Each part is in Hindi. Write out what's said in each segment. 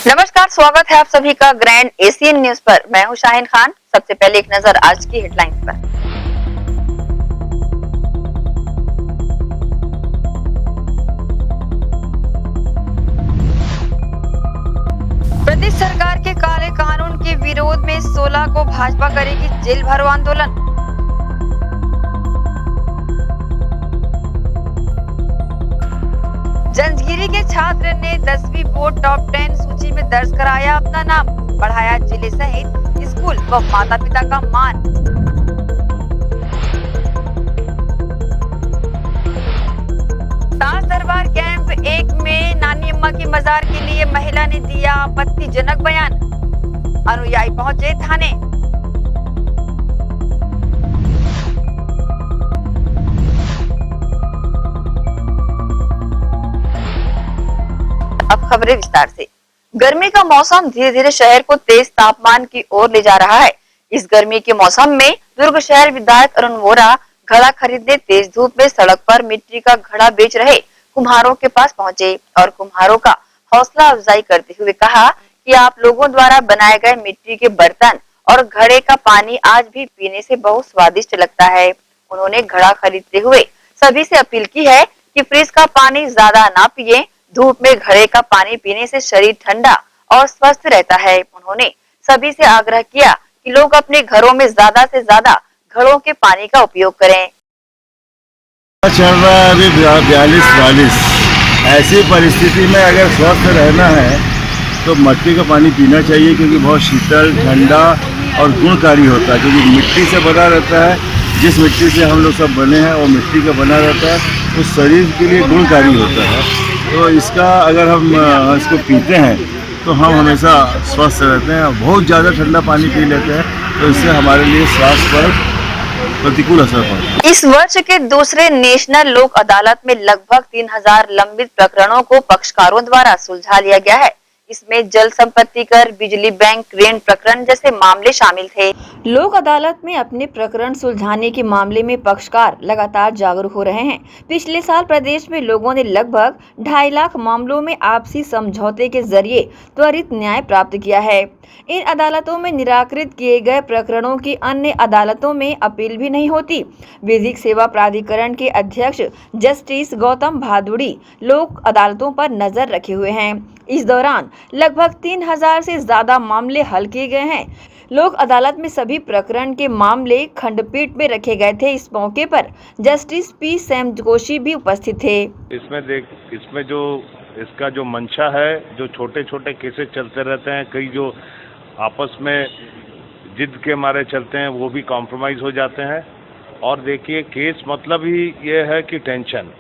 नमस्कार, स्वागत है आप सभी का ग्रैंड एशियन न्यूज पर। मैं हूं शाहीन खान। सबसे पहले एक नजर आज की हेडलाइंस पर। प्रदेश सरकार के काले कानून के विरोध में 16 को भाजपा करेगी जेल भरो आंदोलन। जंजगिरी के छात्र ने 10वीं बोर्ड टॉप 10 सूची में दर्ज कराया अपना नाम, बढ़ाया जिले सहित स्कूल व माता पिता का मान। ताज दरबार कैंप 1 में नानी अम्मा की मजार के लिए महिला ने दिया आपत्तिजनक बयान, अनुयायी पहुंचे थाने। अब खबरें विस्तार से। गर्मी का मौसम धीरे धीरे शहर को तेज तापमान की ओर ले जा रहा है। इस गर्मी के मौसम में दुर्ग शहर विधायक अरुण वोरा घड़ा खरीदने तेज धूप में सड़क पर मिट्टी का घड़ा बेच रहे कुम्हारों के पास पहुंचे और कुम्हारों का हौसला अफजाई करते हुए कहा कि आप लोगों द्वारा बनाए गए मिट्टी के बर्तन और घड़े का पानी आज भी पीने से बहुत स्वादिष्ट लगता है। उन्होंने घड़ा खरीदते हुए सभी से अपील की है कि फ्रिज का पानी ज्यादा ना पिए। धूप में घड़े का पानी पीने से शरीर ठंडा और स्वस्थ रहता है। उन्होंने सभी से आग्रह किया कि लोग अपने घरों में ज्यादा से ज्यादा घड़ों के पानी का उपयोग करें। चल रहा है अभी 42-42। ऐसी परिस्थिति में अगर स्वस्थ रहना है तो मट्टी का पानी पीना चाहिए, क्योंकि बहुत शीतल, ठंडा और गुणकारी होता है। क्योंकि मिट्टी से बना रहता है, जिस मिट्टी से हम लोग सब बने हैं वो मिट्टी का बना रहता है, वो शरीर के लिए गुणकारी होता है। तो इसका अगर हम इसको पीते हैं तो हम हमेशा स्वस्थ रहते हैं। बहुत ज़्यादा ठंडा पानी पी लेते हैं तो इससे हमारे लिए स्वास्थ्य पर प्रतिकूल असर पड़ता है। इस वर्ष के दूसरे नेशनल लोक अदालत में लगभग 3000 लंबित प्रकरणों को पक्षकारों द्वारा सुलझा लिया गया है। इसमें जल संपत्ति कर, बिजली बैंक ऋण प्रकरण जैसे मामले शामिल थे। लोक अदालत में अपने प्रकरण सुलझाने के मामले में पक्षकार लगातार जागरूक हो रहे हैं। पिछले साल प्रदेश में लोगों ने लगभग 2.5 लाख मामलों में आपसी समझौते के जरिए त्वरित न्याय प्राप्त किया है। इन अदालतों में निराकृत किए गए प्रकरणों की अन्य अदालतों में अपील भी नहीं होती। विधिक सेवा प्राधिकरण के अध्यक्ष जस्टिस गौतम भादुड़ी लोक अदालतों पर नजर रखे हुए हैं। इस दौरान लगभग 3000 से ज्यादा मामले हल किए गए हैं। लोक अदालत में सभी प्रकरण के मामले खंडपीठ में रखे गए थे। इस मौके पर जस्टिस पी सैम जोशी भी उपस्थित थे। इसमें जो इसका जो मंशा है, जो छोटे छोटे केसेस चलते रहते हैं, कई जो आपस में जिद के मारे चलते हैं वो भी कॉम्प्रोमाइज हो जाते हैं। और देखिए, केस मतलब ही ये है कि टेंशन।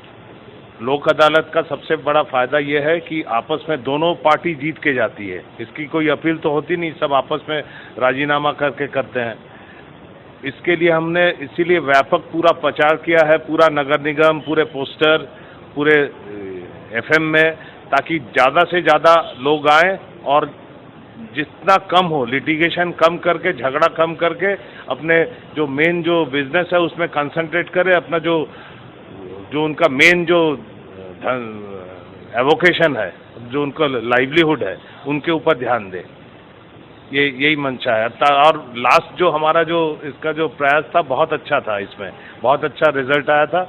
लोक अदालत का सबसे बड़ा फायदा ये है कि आपस में दोनों पार्टी जीत के जाती है। इसकी कोई अपील तो होती नहीं, सब आपस में राजीनामा करके करते हैं। इसके लिए हमने इसीलिए व्यापक पूरा प्रचार किया है, पूरा नगर निगम, पूरे पोस्टर, पूरे FM में, ताकि ज़्यादा से ज़्यादा लोग आएँ और जितना कम हो लिटिगेशन कम करके, झगड़ा कम करके, अपने जो मेन जो बिजनेस है उसमें कंसंट्रेट करें। अपना जो उनका मेन जो एवोकेशन है, जो उनका लाइवलीहुड है, उनके ऊपर ध्यान दें। यही मंशा है। और लास्ट जो हमारा जो इसका जो प्रयास था बहुत अच्छा था, इसमें बहुत अच्छा रिजल्ट आया था।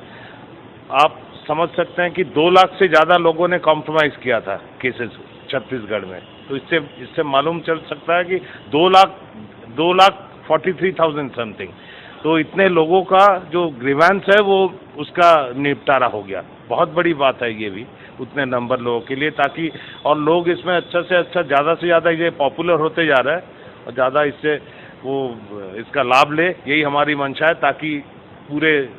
आप समझ सकते हैं कि 2 लाख से ज़्यादा लोगों ने कॉम्प्रोमाइज़ किया था केसेस छत्तीसगढ़ में। तो इससे मालूम चल सकता है कि 2,43,000 समथिंग। तो इतने लोगों का जो ग्रीवेंस है वो उसका निपटारा हो गया। बहुत बड़ी बात है ये भी, उतने नंबर लोगों के लिए, ताकि और लोग इसमें अच्छा से अच्छा, ज़्यादा से ज़्यादा ये पॉपुलर होते जा रहा है और ज़्यादा इससे वो इसका लाभ ले। यही हमारी मंशा है, ताकि पूरे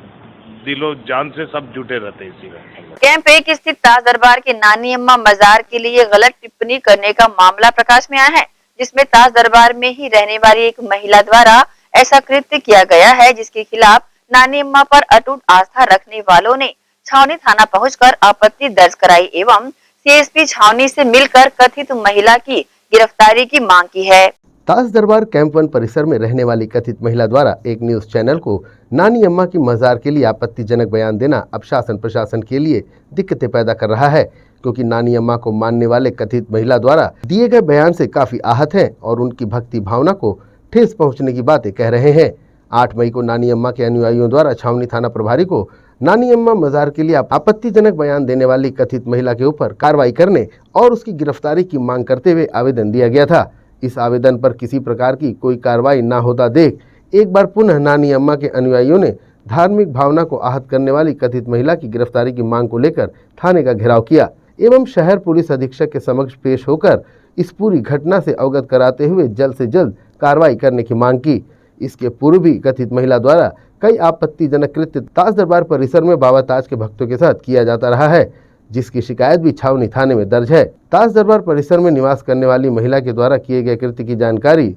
दिलो जान से सब जुटे रहते हैं इसी में। कैंप 1 स्थित ताज दरबार के नानी अम्मा मजार के लिए गलत टिप्पणी करने का मामला प्रकाश में आया है, जिसमें ताज दरबार में ही रहने वाली एक महिला द्वारा ऐसा कृत्य किया गया है, जिसके खिलाफ नानी अम्मा पर अटूट आस्था रखने वालों ने छावनी थाना पहुंचकर आपत्ति दर्ज कराई एवं CSP छावनी से मिलकर कथित महिला की गिरफ्तारी की मांग की है। ताज दरबार कैंप 1 परिसर में रहने वाली कथित महिला द्वारा एक न्यूज चैनल को नानी अम्मा की मजार के लिए आपत्तिजनक बयान देना अब शासन प्रशासन के लिए दिक्कतें पैदा कर रहा है, क्योंकि नानी अम्मा को मानने वाले कथित महिला द्वारा दिए गए बयान से काफी आहत हैं और उनकी भक्ति भावना को ठेस पहुंचने की बातें कह रहे हैं। 8 मई को नानी अम्मा के अनुयायियों द्वारा छावनी थाना प्रभारी को नानी अम्मा मजार के लिए आपत्तिजनक बयान देने वाली कथित महिला के ऊपर कार्रवाई करने और उसकी गिरफ्तारी की मांग करते हुए आवेदन दिया गया था। इस आवेदन पर किसी प्रकार की कोई कार्रवाई न होता देख एक बार पुनः नानी अम्मा के अनुयायियों ने धार्मिक भावना को आहत करने वाली कथित महिला की गिरफ्तारी की मांग को लेकर थाने का घेराव किया एवं शहर पुलिस अधीक्षक के समक्ष पेश होकर इस पूरी घटना से अवगत कराते हुए जल्द से जल्द कार्रवाई करने की मांग की। इसके पूर्व भी कथित महिला द्वारा कई आपत्तिजनक कृत्य ताज दरबार परिसर में बाबा ताज के भक्तों के साथ किया जाता रहा है, जिसकी शिकायत भी छावनी थाने में दर्ज है। ताज दरबार परिसर में निवास करने वाली महिला के द्वारा किए गए कृत्य की जानकारी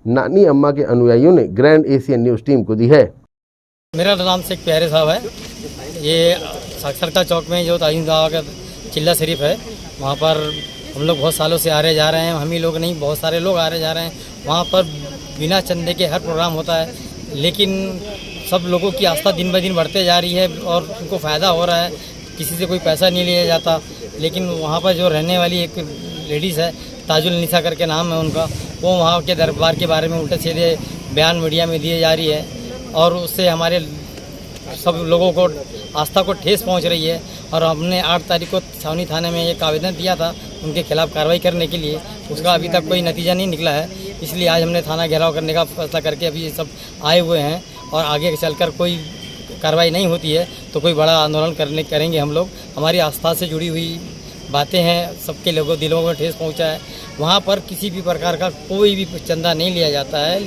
नानी अम्मा के अनुयायियों ने ग्रैंड एशियन न्यूज टीम को दी है। मेरा नाम शेख प्यारे साहब है। ये साक्षरता चौक में जो ताजिम दावा का चिल्ला शरीफ है, वहाँ पर हम लोग बहुत सालों से आ रहे जा रहे हैं। हम ही लोग नहीं, बहुत सारे लोग आ रहे जा रहे हैं। वहाँ पर बिना चंदे के हर प्रोग्राम होता है, लेकिन सब लोगों की आस्था दिन ब दिन बढ़ते जा रही है और उनको फ़ायदा हो रहा है। किसी से कोई पैसा नहीं लिया जाता, लेकिन वहाँ पर जो रहने वाली एक लेडीज़ है, ताजुल निसा करके नाम है उनका, वो वहाँ के दरबार के बारे में उल्टे सीधे बयान मीडिया में दिए जा रही है और उससे हमारे सब लोगों को आस्था को ठेस पहुँच रही है। और हमने 8 तारीख को छावनी थाने में एक आवेदन दिया था उनके खिलाफ़ कार्रवाई करने के लिए, उसका अभी तक कोई नतीजा नहीं निकला है। इसलिए आज हमने थाना घेराव करने का फैसला करके अभी ये सब आए हुए हैं और आगे चलकर कोई कार्रवाई नहीं होती है तो कोई बड़ा आंदोलन करेंगे हम लोग। हमारी आस्था से जुड़ी हुई बातें हैं, सबके लोगों दिलों में ठेस पहुंचा है। वहाँ पर किसी भी प्रकार का कोई भी चंदा नहीं लिया जाता है,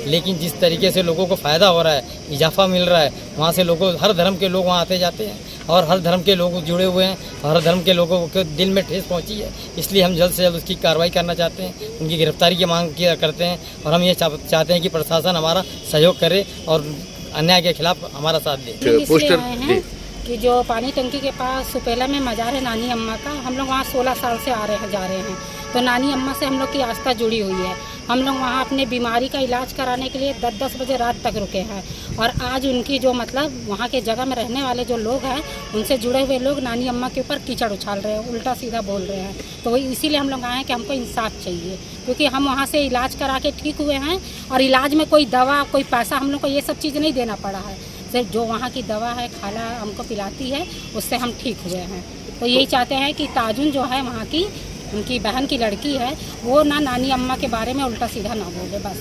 लेकिन जिस तरीके से लोगों को फ़ायदा हो रहा है, इजाफा मिल रहा है, वहाँ से लोगों हर धर्म के लोग वहाँ आते जाते हैं और हर धर्म के लोग जुड़े हुए हैं, हर धर्म के लोगों के दिल में ठेस पहुँची है। इसलिए हम जल्द से जल्द उसकी कार्रवाई करना चाहते हैं, उनकी गिरफ्तारी की मांग करते हैं और हम ये चाहते हैं कि प्रशासन हमारा सहयोग करे और अन्याय के खिलाफ हमारा साथ दे। पोस्टर कि जो पानी टंकी के पास सुपेला में मजार है नानी अम्मा का, हम लोग वहाँ 16 साल से जा रहे हैं। तो नानी अम्मा से हम लोग की आस्था जुड़ी हुई है। हम लोग वहाँ अपने बीमारी का इलाज कराने के लिए 10-10 बजे रात तक रुके हैं और आज उनकी जो मतलब वहाँ के जगह में रहने वाले जो लोग हैं, उनसे जुड़े हुए लोग नानी अम्मा के ऊपर कीचड़ उछाल रहे हैं, उल्टा सीधा बोल रहे हैं। तो वही इसीलिए हम लोग आए हैं कि हमको इंसाफ चाहिए, क्योंकि हम वहाँ से इलाज करा के ठीक हुए हैं और इलाज में कोई दवा कोई पैसा हम लोग को ये सब चीज़ नहीं देना पड़ा है। सिर्फ जो वहाँ की दवा है, खाला हमको पिलाती है, उससे हम ठीक हुए हैं। तो यही चाहते हैं कि ताजुन जो है वहाँ की, उनकी बहन की लड़की है, वो ना नानी अम्मा के बारे में उल्टा सीधा ना बोले बस।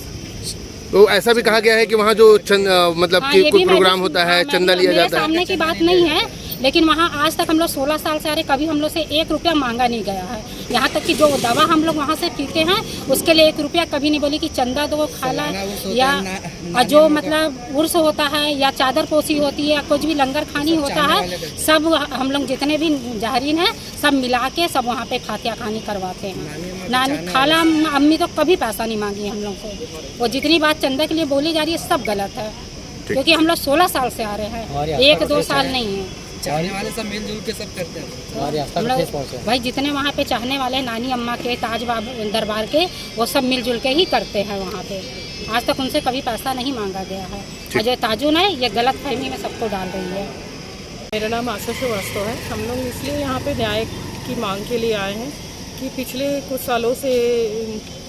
तो ऐसा भी कहा गया है कि वहाँ जो मतलब हाँ, कि कोई प्रोग्राम होता है, चंदा लिया जाता है। सामने की बात नहीं है, लेकिन वहाँ आज तक हम लोग 16 साल से आ रहे, कभी हम लोग से 1 रुपया मांगा नहीं गया है। यहाँ तक कि जो दवा हम लोग वहाँ से पीते हैं उसके लिए 1 रुपया कभी नहीं बोली कि चंदा दो, खाला या जो मतलब उर्स होता है या चादर पोसी होती है या कुछ भी लंगर खानी होता है, सब हम लोग जितने भी जाहरीन हैं सब मिला के सब वहाँ पे खातिया खानी करवाते हैं। नानी खाला अम्मी तो कभी पैसा नहीं मांगी हम लोग से। वो जितनी बात चंदा के लिए बोली जा रही है सब गलत है, क्योंकि हम लोग 16 साल से आ रहे हैं, 1-2 साल नहीं है। चाहने वाले सब मिलजुल के सब करते हैं। भाई जितने वहाँ पे चाहने वाले हैं नानी अम्मा के, ताज दरबार के, वो सब मिलजुल के ही करते हैं वहाँ पे। आज तक उनसे कभी पैसा नहीं मांगा गया है। और जो ताजुन है ये गलत फहमी में सबको डाल रही है। मेरा नाम आशा श्रीवास्तव है। हम लोग इसलिए यहाँ पे न्याय की मांग के लिए आए हैं कि पिछले कुछ सालों से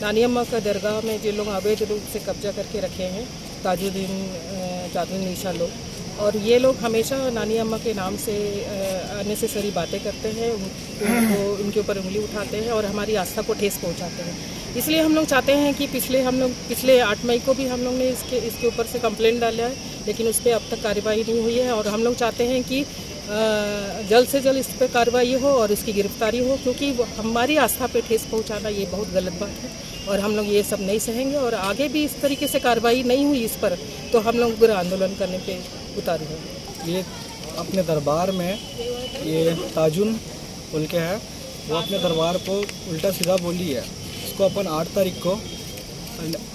नानी अम्मा का दरगाह में जिन लोग अवैध रूप से कब्जा करके रखे हैं, ताजुल निशा लोग, और ये लोग हमेशा नानी अम्मा के नाम से अननेसेसरी बातें करते हैं, उनके ऊपर उंगली उठाते हैं और हमारी आस्था को ठेस पहुंचाते हैं। इसलिए हम लोग चाहते हैं कि पिछले 8 मई को भी हम लोग ने इसके ऊपर से कंप्लेंट डाला है, लेकिन उस पर अब तक कार्रवाई नहीं हुई है और हम लोग चाहते हैं कि जल्द से जल्द इस पर कार्रवाई हो और इसकी गिरफ्तारी हो, क्योंकि हमारी आस्था पे ठेस पहुंचाना ये बहुत गलत बात है और हम लोग ये सब नहीं सहेंगे। और आगे भी इस तरीके से कार्रवाई नहीं हुई इस पर तो हम लोग पूरा आंदोलन करने पे उतारू हैं। ये अपने दरबार में ये ताजुन उनके हैं, वो अपने दरबार को उल्टा सीधा बोली है। इसको अपन 8 तारीख को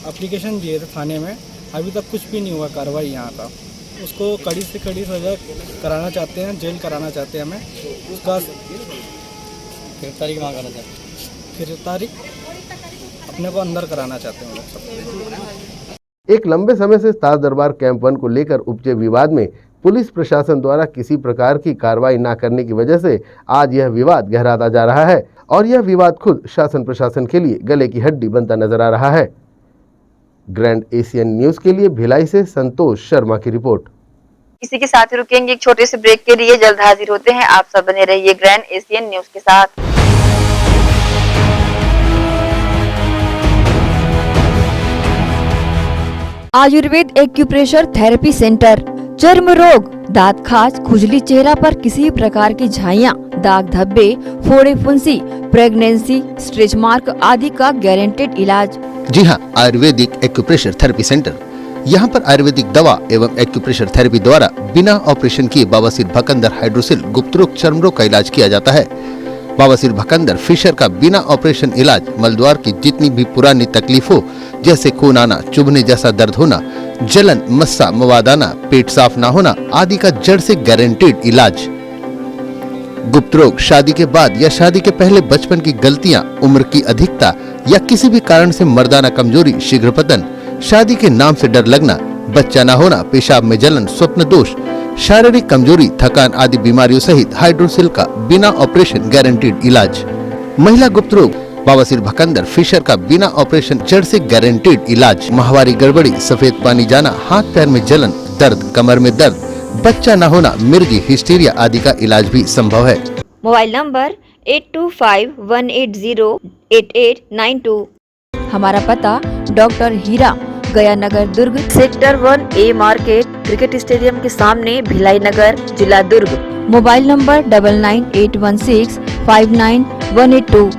एप्लीकेशन दिए थे थाने में, अभी तक कुछ भी नहीं हुआ कार्रवाई यहाँ का। उसको कड़ी से कड़ी सजा कराना चाहते हैं, जेल कराना चाहते हैं हमें। उसका गिरफ्तारी की मांग करना चाहते हैं। गिरफ्तारी अपने को अंदर कराना चाहते हैं वो लोग सब। एक लंबे समय से ताज दरबार कैंप 1 को लेकर उपजे विवाद में पुलिस प्रशासन द्वारा किसी प्रकार की कार्रवाई न करने की वजह से आज यह विवाद गहराता जा रहा है और यह विवाद खुद शासन प्रशासन के लिए गले की हड्डी बनता नजर आ रहा है। ग्रैंड एशियन न्यूज के लिए भिलाई से संतोष शर्मा की रिपोर्ट। इसी के साथ ही रुकेंगे एक छोटे से ब्रेक के लिए, जल्द हाजिर होते हैं। आप सब बने रहिए ग्रैंड एशियन न्यूज के साथ। आयुर्वेद एक्यूप्रेशर थेरेपी सेंटर, चर्म रोग, दांत खाज, खुजली, चेहरा पर किसी प्रकार की झाइयाँ, दाग धब्बे, फोड़े फुंसी, प्रेगनेंसी, स्ट्रेच मार्क आदि का गारंटेड इलाज। जी हाँ, आयुर्वेदिक एक्यूप्रेशर थेरेपी सेंटर। यहाँ पर आयुर्वेदिक दवा एवं एक्यूप्रेशर थेरेपी द्वारा बिना ऑपरेशन किए बवासीर, भकंदर, हाइड्रोसिल, गुप्त रोग, चर्म रोग का इलाज किया जाता है। बवासीर, भकंदर, फिशर का बिना ऑपरेशन इलाज, मलद्वार की जितनी भी पुरानी तकलीफ हो जैसे खून आना, चुभने जैसा दर्द होना, जलन, मस्सा, मवाद आना, पेट साफ ना होना आदि का जड़ से गारंटेड इलाज। गुप्त रोग, शादी के बाद या शादी के पहले बचपन की गलतियां, उम्र की अधिकता या किसी भी कारण से मर्दाना कमजोरी, शीघ्र पतन, शादी के नाम से डर लगना, बच्चा न होना, पेशाब में जलन, स्वप्न दोष, शारीरिक कमजोरी, थकान आदि बीमारियों सहित हाइड्रोसिल का बिना ऑपरेशन गारंटीड इलाज। महिला गुप्त रोग, बवासीर, भकंदर, फिशर का बिना ऑपरेशन जड़ से गारंटीड इलाज। माहवारी गड़बड़ी, सफेद पानी जाना, हाथ पैर में जलन, दर्द, कमर में दर्द, बच्चा न होना, मिर्गी, हिस्टीरिया आदि का इलाज भी संभव है। Mobile number 8251808892। हमारा पता doctor Hira, Gaya Nagar, Durg, sector 1A market, cricket stadium के सामने, भिलाई नगर, जिला दुर्ग। Mobile number 9981659182।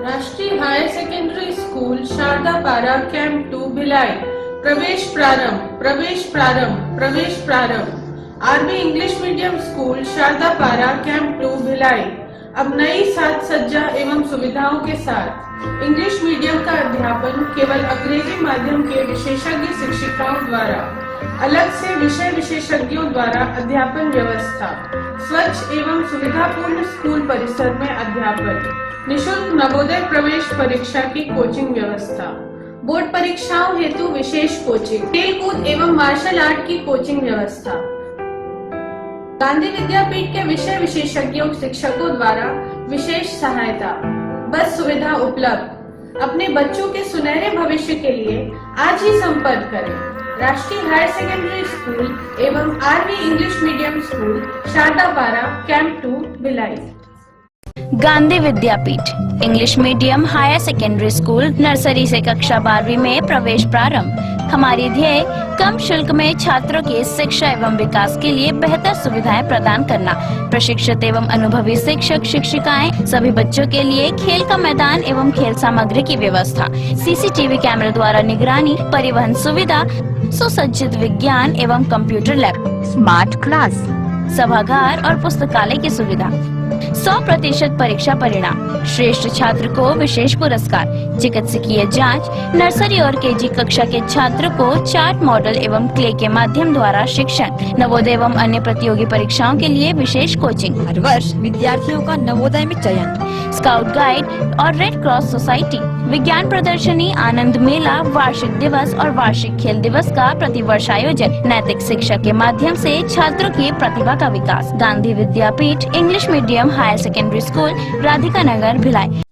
राष्ट्रीय higher secondary school Sharda Para camp 2 Bhilai. प्रवेश प्रारंभ, प्रवेश प्रारंभ, प्रवेश प्रारंभ। RB English medium school Sharda Para camp 2 Bhilai अब नई साज सज्जा एवं सुविधाओं के साथ इंग्लिश मीडियम का अध्यापन केवल अंग्रेजी माध्यम के विशेषज्ञ शिक्षिकाओं द्वारा, अलग से विषय विशेषज्ञों द्वारा अध्यापन व्यवस्था, स्वच्छ एवं सुविधापूर्ण स्कूल परिसर में अध्यापन, निशुल्क नवोदय प्रवेश परीक्षा की कोचिंग व्यवस्था, बोर्ड परीक्षाओं हेतु विशेष कोचिंग, खेल कूद एवं मार्शल आर्ट की कोचिंग व्यवस्था, गांधी विद्यापीठ के विषय विशेषज्ञों शिक्षकों द्वारा विशेष सहायता, बस सुविधा उपलब्ध। अपने बच्चों के सुनहरे भविष्य के लिए आज ही संपर्क करें राष्ट्रीय हायर सेकेंडरी स्कूल एवं RV English medium school Sharda Para camp 2 Bhilai. Gandhi Vidyapeeth English medium higher secondary school nursery से कक्षा 12वीं में प्रवेश प्रारंभ। हमारी ध्येय कम शुल्क में छात्रों की शिक्षा एवं विकास के लिए बेहतर सुविधाएं प्रदान करना। प्रशिक्षित एवं अनुभवी शिक्षक शिक्षिकाएं, सभी बच्चों के लिए खेल का मैदान एवं खेल सामग्री की व्यवस्था, सीसीटीवी कैमरे द्वारा निगरानी, परिवहन सुविधा, सुसज्जित विज्ञान एवं कंप्यूटर लैब, स्मार्ट क्लास, सभागार और पुस्तकालय की सुविधा, 100% परीक्षा परिणाम, श्रेष्ठ छात्र को विशेष पुरस्कार, चिकित्सकीय जांच, नर्सरी और केजी कक्षा के छात्र को चार्ट मॉडल एवं क्ले के माध्यम द्वारा शिक्षण, नवोदय एवं अन्य प्रतियोगी परीक्षाओं के लिए विशेष कोचिंग। हर वर्ष विद्यार्थियों का नवोदय में चयन, स्काउट गाइड और रेड क्रॉस सोसाइटी, विज्ञान प्रदर्शनी, आनंद मेला, वार्षिक दिवस और वार्षिक खेल दिवस का प्रतिवर्ष आयोजन, नैतिक शिक्षा के माध्यम से छात्रों की प्रतिभा का विकास। Gandhi Vidyapeeth English medium higher secondary school, Radhika Nagar, Bhilai.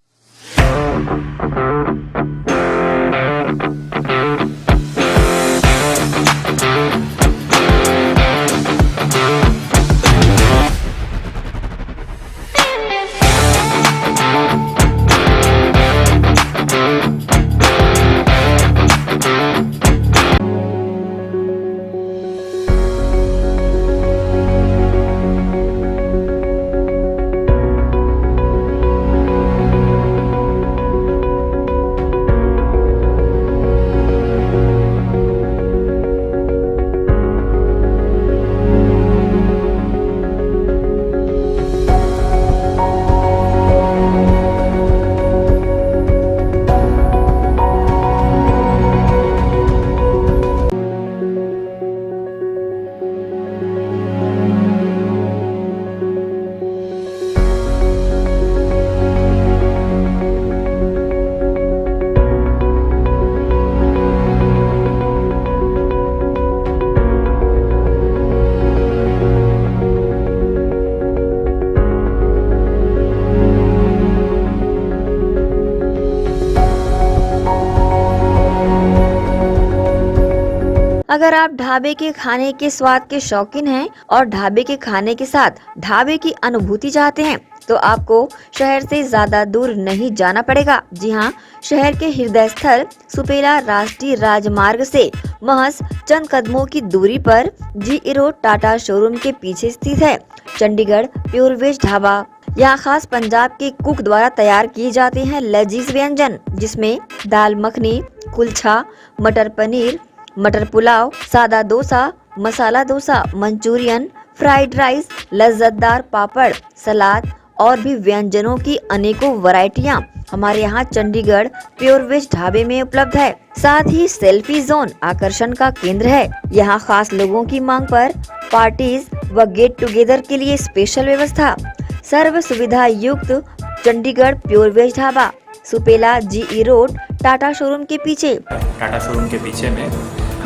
अगर आप ढाबे के खाने के स्वाद के शौकीन हैं और ढाबे के खाने के साथ ढाबे की अनुभूति चाहते हैं तो आपको शहर से ज्यादा दूर नहीं जाना पड़ेगा। जी हाँ, शहर के हृदय स्थल सुपेला राष्ट्रीय राजमार्ग से महज चंद कदमों की दूरी पर जी रोड टाटा शोरूम के पीछे स्थित है चंडीगढ़ प्योर वेज ढाबा। यहाँ खास पंजाब के कुक द्वारा तैयार किए जाते हैं लजीज व्यंजन, जिसमें दाल मखनी, कुलचा, मटर पनीर, मटर पुलाव, सादा dosa, masala dosa, Manchurian, fried rice, लज्जतदार पापड़, सलाद और भी व्यंजनों की अनेकों वैरायटियां हमारे यहाँ चंडीगढ़ प्योर वेज ढाबे में उपलब्ध है। साथ ही सेल्फी जोन आकर्षण का केंद्र है। यहाँ खास लोगों की मांग पर पार्टीज व गेट टुगेदर के लिए स्पेशल व्यवस्था। सर्व सुविधा युक्त चंडीगढ़ प्योर वेज ढाबा, सुपेला जी रोड टाटा शोरूम के पीछे। टाटा शोरूम के पीछे में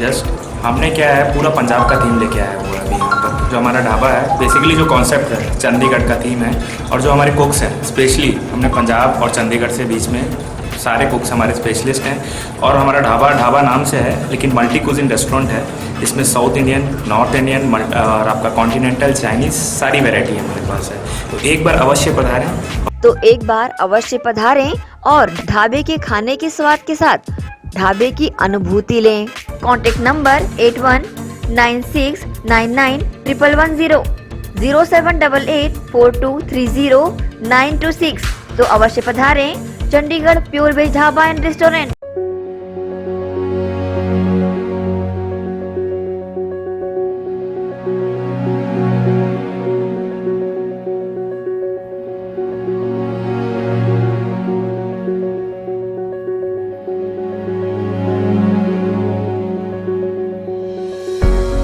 जस्ट हमने क्या है पूरा पंजाब का थीम लेके आया हुआ है। यहाँ पर जो हमारा ढाबा है बेसिकली जो कॉन्सेप्ट है चंडीगढ़ का थीम है, और जो हमारे कुक्स हैं स्पेशली हमने पंजाब और चंडीगढ़ से बीच में सारे कुक्स हमारे स्पेशलिस्ट हैं। और हमारा ढाबा नाम से है लेकिन मल्टी कुजिन रेस्टोरेंट है। इसमें साउथ इंडियन, नॉर्थ इंडियन और आपका कॉन्टिनेंटल, चाइनीज़ सारी वेराइटी हमारे पास है। तो एक बार अवश्य पधारें और ढाबे के खाने के स्वाद के साथ ढाबे की अनुभूति लें। कॉन्टेक्ट नंबर 8196991110, 07884230 तो अवश्य पधारें Chandigarh pure veg dhaba and restaurant.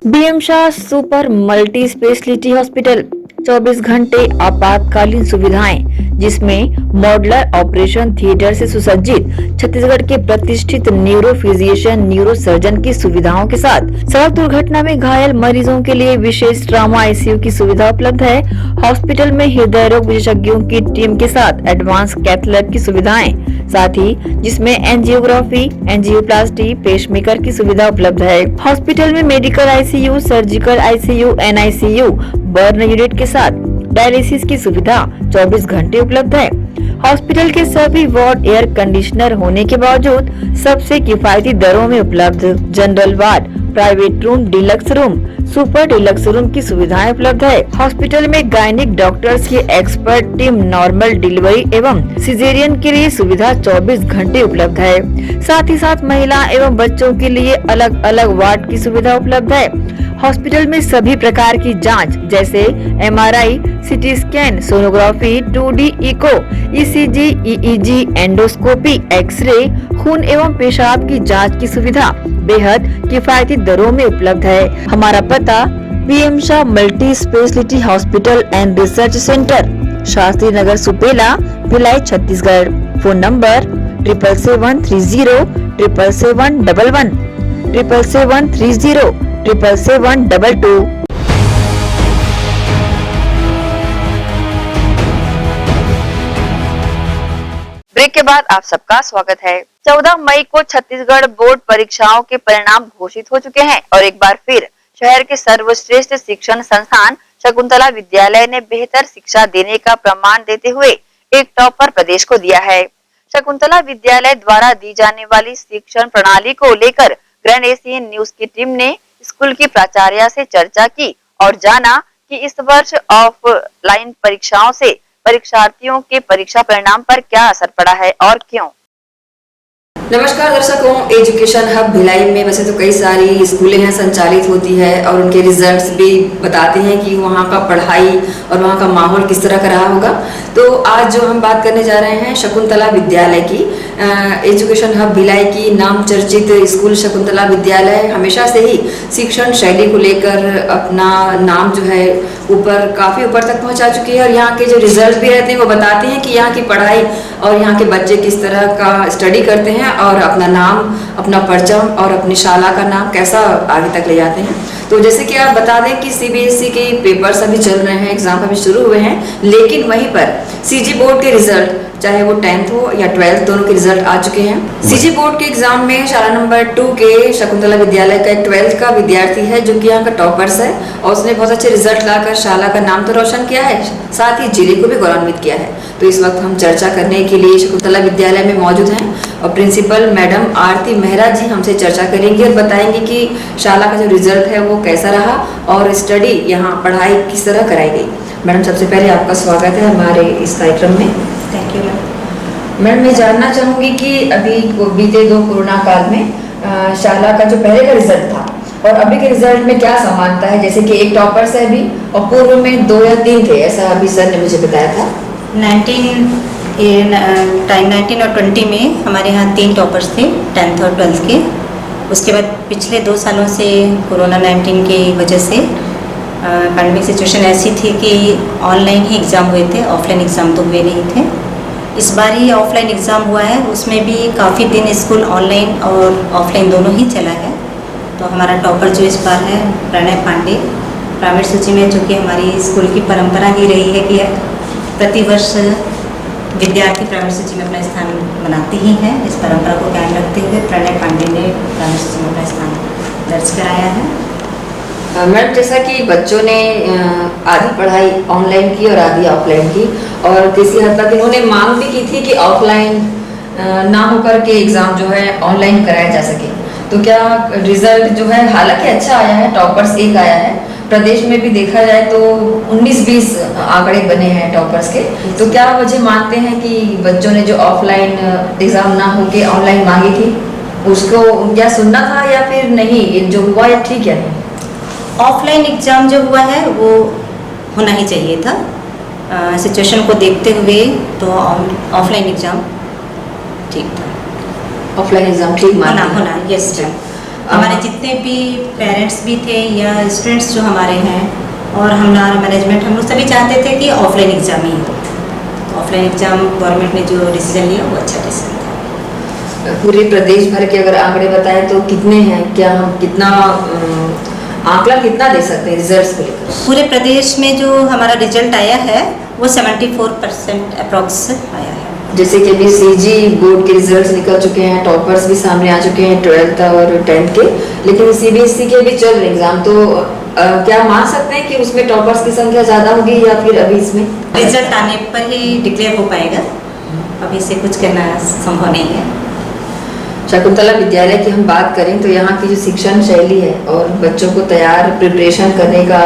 BM Shah super multi speciality hospital, 24 घंटे आपातकालीन सुविधाएं, जिसमें मॉडुलर ऑपरेशन थिएटर से सुसज्जित छत्तीसगढ़ के प्रतिष्ठित न्यूरो फिजिशियन, न्यूरो सर्जन की सुविधाओं के साथ सड़क दुर्घटना में घायल मरीजों के लिए विशेष ट्रॉमा आईसीयू की सुविधा उपलब्ध है। हॉस्पिटल में हृदय रोग विशेषज्ञों की टीम के साथ एडवांस कैथ लैब की सुविधाएं, साथ ही जिसमें एंजियोग्राफी, एंजियोप्लास्टी, पेसमेकर की सुविधा उपलब्ध है। हॉस्पिटल में medical ICU, surgical ICU, NICU, burn unit के साथ डायलिसिस की सुविधा 24 घंटे उपलब्ध है। हॉस्पिटल के सभी वार्ड एयर कंडीशनर होने के बावजूद सबसे किफायती दरों में उपलब्ध। General ward, private room, deluxe room, super deluxe room की सुविधाएं उपलब्ध है। हॉस्पिटल में गायनिक डॉक्टर्स की एक्सपर्ट टीम नॉर्मल डिलीवरी एवं सिजेरियन के लिए सुविधा 24 घंटे उपलब्ध है। साथ ही साथ महिला एवं बच्चों के लिए अलग अलग वार्ड की सुविधा उपलब्ध है। हॉस्पिटल में सभी प्रकार की जांच जैसे MRI, CT scan, sonography, 2D echo, ECG, EEG, endoscopy, x ray, खून एवं पेशाब की जांच की सुविधा बेहद किफायती दरों में उपलब्ध है। हमारा पता PM Shah multi speciality hospital and research centre, Shastri Nagar, Supela, Bhilai, Chhattisgarh. Phone number 77730 77711 77730 77722। Break के बाद आप सबका स्वागत है। 14 मई को छत्तीसगढ़ बोर्ड परीक्षाओं के परिणाम घोषित हो चुके हैं और एक बार फिर शहर के सर्वश्रेष्ठ शिक्षण संस्थान शकुंतला विद्यालय ने बेहतर शिक्षा देने का प्रमाण देते हुए एक टॉपर प्रदेश को दिया है। शकुंतला विद्यालय द्वारा दी जाने वाली शिक्षण प्रणाली को लेकर ग्रैंड एशियन न्यूज की टीम ने स्कूल की प्राचार्य से चर्चा की और जाना कि इस वर्ष ऑफलाइन परीक्षाओं से परीक्षार्थियों के परीक्षा परिणाम पर क्या असर पड़ा है और क्यों। नमस्कार दर्शकों, एजुकेशन हब भिलाई में वैसे तो कई सारी स्कूलें हैं संचालित होती है और उनके रिजल्ट्स भी बताते हैं कि वहाँ का पढ़ाई और वहाँ का माहौल किस तरह का रहा होगा। तो आज जो हम बात करने जा रहे हैं शकुंतला विद्यालय की, एजुकेशन हब भिलाई की नाम चर्चित स्कूल शकुंतला विद्यालय हमेशा से ही शिक्षण शैली को लेकर अपना नाम जो है काफ़ी ऊपर तक पहुँचा चुकी है और यहाँ के जो रिजल्ट भी रहते हैं वो बताते हैं कि यहाँ की पढ़ाई और यहाँ के बच्चे किस तरह का स्टडी करते हैं और अपना नाम, अपना परचम और अपनी शाला का नाम कैसा आगे तक ले जाते हैं। तो जैसे कि आप बता दें कि CBSE के पेपर्स अभी चल रहे हैं, एग्जाम अभी शुरू हुए हैं, लेकिन वहीं पर CG बोर्ड के रिजल्ट चाहे वो 10th हो या 12th दोनों के रिजल्ट आ चुके हैं। CG बोर्ड के एग्जाम में शाला नंबर 2 के शकुंतला विद्यालय का एक 12th का विद्यार्थी है जो कि यहाँ का टॉपर्स है और उसने बहुत अच्छे रिजल्ट लाकर शाला का नाम तो रोशन किया है, साथ ही जिले को भी गौरवान्वित किया है। तो इस वक्त हम चर्चा करने के लिए शकुंतला विद्यालय में मौजूद हैं और प्रिंसिपल मैडम आरती मेहरा जी हमसे चर्चा करेंगी और बताएंगे कि शाला का जो रिजल्ट है वो कैसा रहा और स्टडी यहाँ पढ़ाई किस तरह कराई गई। मैडम सबसे पहले आपका स्वागत है हमारे इस कार्यक्रम में। थैंक यू मैडम मैं जानना चाहूँगी कि अभी बीते 2 कोरोना काल में शाला का जो पहले का रिजल्ट था और अभी के रिजल्ट में क्या समानता है, जैसे कि एक टॉपर से अभी और पूर्व में 2 या 3 थे, ऐसा अभी सर ने मुझे बताया था। 19 और 20 में हमारे यहाँ 3 टॉपर्स थे 10th और 12th के। उसके बाद पिछले 2 सालों से कोरोना 19 की वजह से पैंडेमिक सिचुएशन ऐसी थी कि ऑनलाइन ही एग्ज़ाम हुए थे, ऑफलाइन एग्ज़ाम तो हुए नहीं थे। इस बार ही ऑफलाइन एग्ज़ाम हुआ है, उसमें भी काफ़ी दिन स्कूल ऑनलाइन और ऑफलाइन दोनों ही चला है। तो हमारा टॉपर जो इस बार है प्रणय पांडे, प्राइवेट सूची में, जो कि हमारी स्कूल की परंपरा ही रही है कि प्रतिवर्ष विद्यार्थी प्राइवेट सूची में अपना स्थान बनाते ही हैं। इस परंपरा को कायम रखते हुए प्रणय पांडे ने प्राइवेट सूची में अपना स्थान दर्ज कराया है। मैडम जैसा कि बच्चों ने आधी पढ़ाई ऑनलाइन की और आधी ऑफलाइन की और किसी हद तक इन्होंने मांग भी की थी कि ऑफलाइन ना होकर के एग्ज़ाम जो है ऑनलाइन कराया जा सके, तो क्या रिजल्ट जो है हालांकि अच्छा आया है, टॉपर्स 1 आया है, प्रदेश में भी देखा जाए तो 19-20 आंकड़े बने हैं टॉपर्स के, तो क्या वजह मानते हैं कि बच्चों ने जो ऑफलाइन एग्ज़ाम ना होके ऑनलाइन मांगी थी उसको क्या सुनना था या फिर नहीं, जो हुआ या ठीक है? ऑफलाइन एग्ज़ाम जो हुआ है वो होना ही चाहिए था, सिचुएशन को देखते हुए तो ऑफलाइन एग्ज़ाम ठीक था। ऑफलाइन एग्ज़ाम ठीक होना यस मैम। हमारे जितने भी पेरेंट्स भी थे या स्टूडेंट्स जो हमारे हैं और हमारा मैनेजमेंट, हम लोग सभी चाहते थे कि ऑफलाइन एग्ज़ाम ही हो। ऑफलाइन एग्ज़ाम गवर्नमेंट ने जो डिसीजन लिया वो अच्छा डिसीजन था। पूरे प्रदेश भर के अगर आंकड़े बताएं तो कितने हैं, क्या हम कितना आंकड़ा कितना दे सकते हैं रिजल्ट्स को लेकर? पूरे प्रदेश में जो हमारा रिजल्ट आया है वो 74% अप्रॉक्स आया है। जैसे कि अभी CG बोर्ड के रिजल्ट्स निकल चुके हैं, टॉपर्स भी सामने आ चुके हैं 12th और 10th के, लेकिन CBSE के भी चल रहे एग्जाम, तो क्या मान सकते हैं कि उसमें टॉपर्स की संख्या ज्यादा होगी या फिर अभी इसमें रिजल्ट आने पर ही डिक्लेयर हो पाएगा, अभी से कुछ कहना संभव नहीं है। शकुंतला विद्यालय की हम बात करें तो यहाँ की जो शिक्षण शैली है और बच्चों को तैयार प्रिपरेशन करने का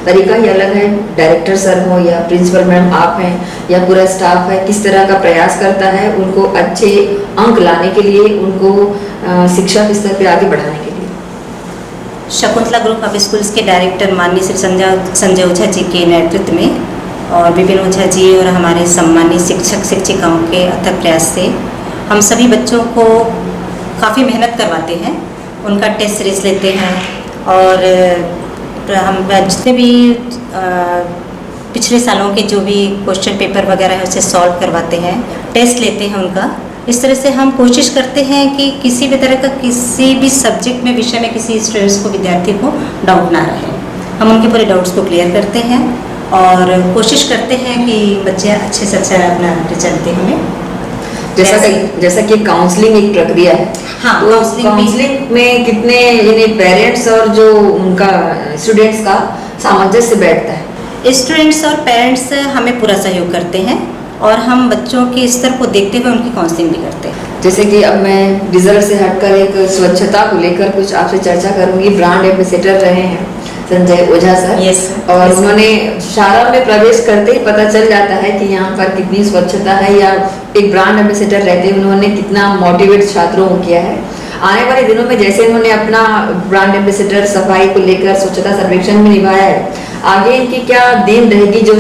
तरीका ही अलग है। डायरेक्टर सर हो या प्रिंसिपल मैम आप हैं या पूरा स्टाफ है, किस तरह का प्रयास करता है उनको अच्छे अंक लाने के लिए, उनको शिक्षा के स्तर पर आगे बढ़ाने के लिए? शकुंतला ग्रुप ऑफ स्कूल्स के डायरेक्टर माननीय श्री संजय ओझा जी के नेतृत्व में और विपिन ओझा जी और हमारे सम्मानित शिक्षक शिक्षिकाओं के अथक प्रयास से हम सभी बच्चों को काफ़ी मेहनत करवाते हैं, उनका टेस्ट सीरीज लेते हैं और हम जितने भी पिछले सालों के जो भी क्वेश्चन पेपर वगैरह है उसे सॉल्व करवाते हैं, टेस्ट लेते हैं उनका। इस तरह से हम कोशिश करते हैं कि किसी भी तरह का किसी भी सब्जेक्ट में विषय में किसी स्टूडेंट्स को विद्यार्थी को डाउट ना रहे। हम उनके पूरे डाउट्स को क्लियर करते हैं और कोशिश करते हैं कि बच्चे अच्छे से अच्छा अपना रिजल्ट दें हमें। जैसा कि काउंसलिंग एक प्रक्रिया है, हाँ, तो काउंसलिंग में कितने यानी पेरेंट्स और जो उनका स्टूडेंट्स का सामंजस्य बैठता है? स्टूडेंट्स और पेरेंट्स हमें पूरा सहयोग करते हैं और हम बच्चों के स्तर को देखते हुए उनकी काउंसलिंग भी करते हैं। जैसे कि अब मैं रिजल्ट से हटकर एक स्वच्छता को लेकर कुछ आपसे चर्चा करूंगी। ब्रांड एम्बेसडर रहे हैं संजय ओझा सर। यस, और उन्होंने शाला में प्रवेश करते ही पता चल जाता है कि यहाँ पर कितनी स्वच्छता है, या एक ब्रांड एम्बेसडर रहते उन्होंने कितना मोटिवेट छात्रों को किया है। आने वाले दिनों में जैसे उन्होंने अपना ब्रांड एम्बेसडर सफाई को लेकर स्वच्छता सर्वेक्षण में निभाया है, आगे इनकी क्या देन रहेगी जो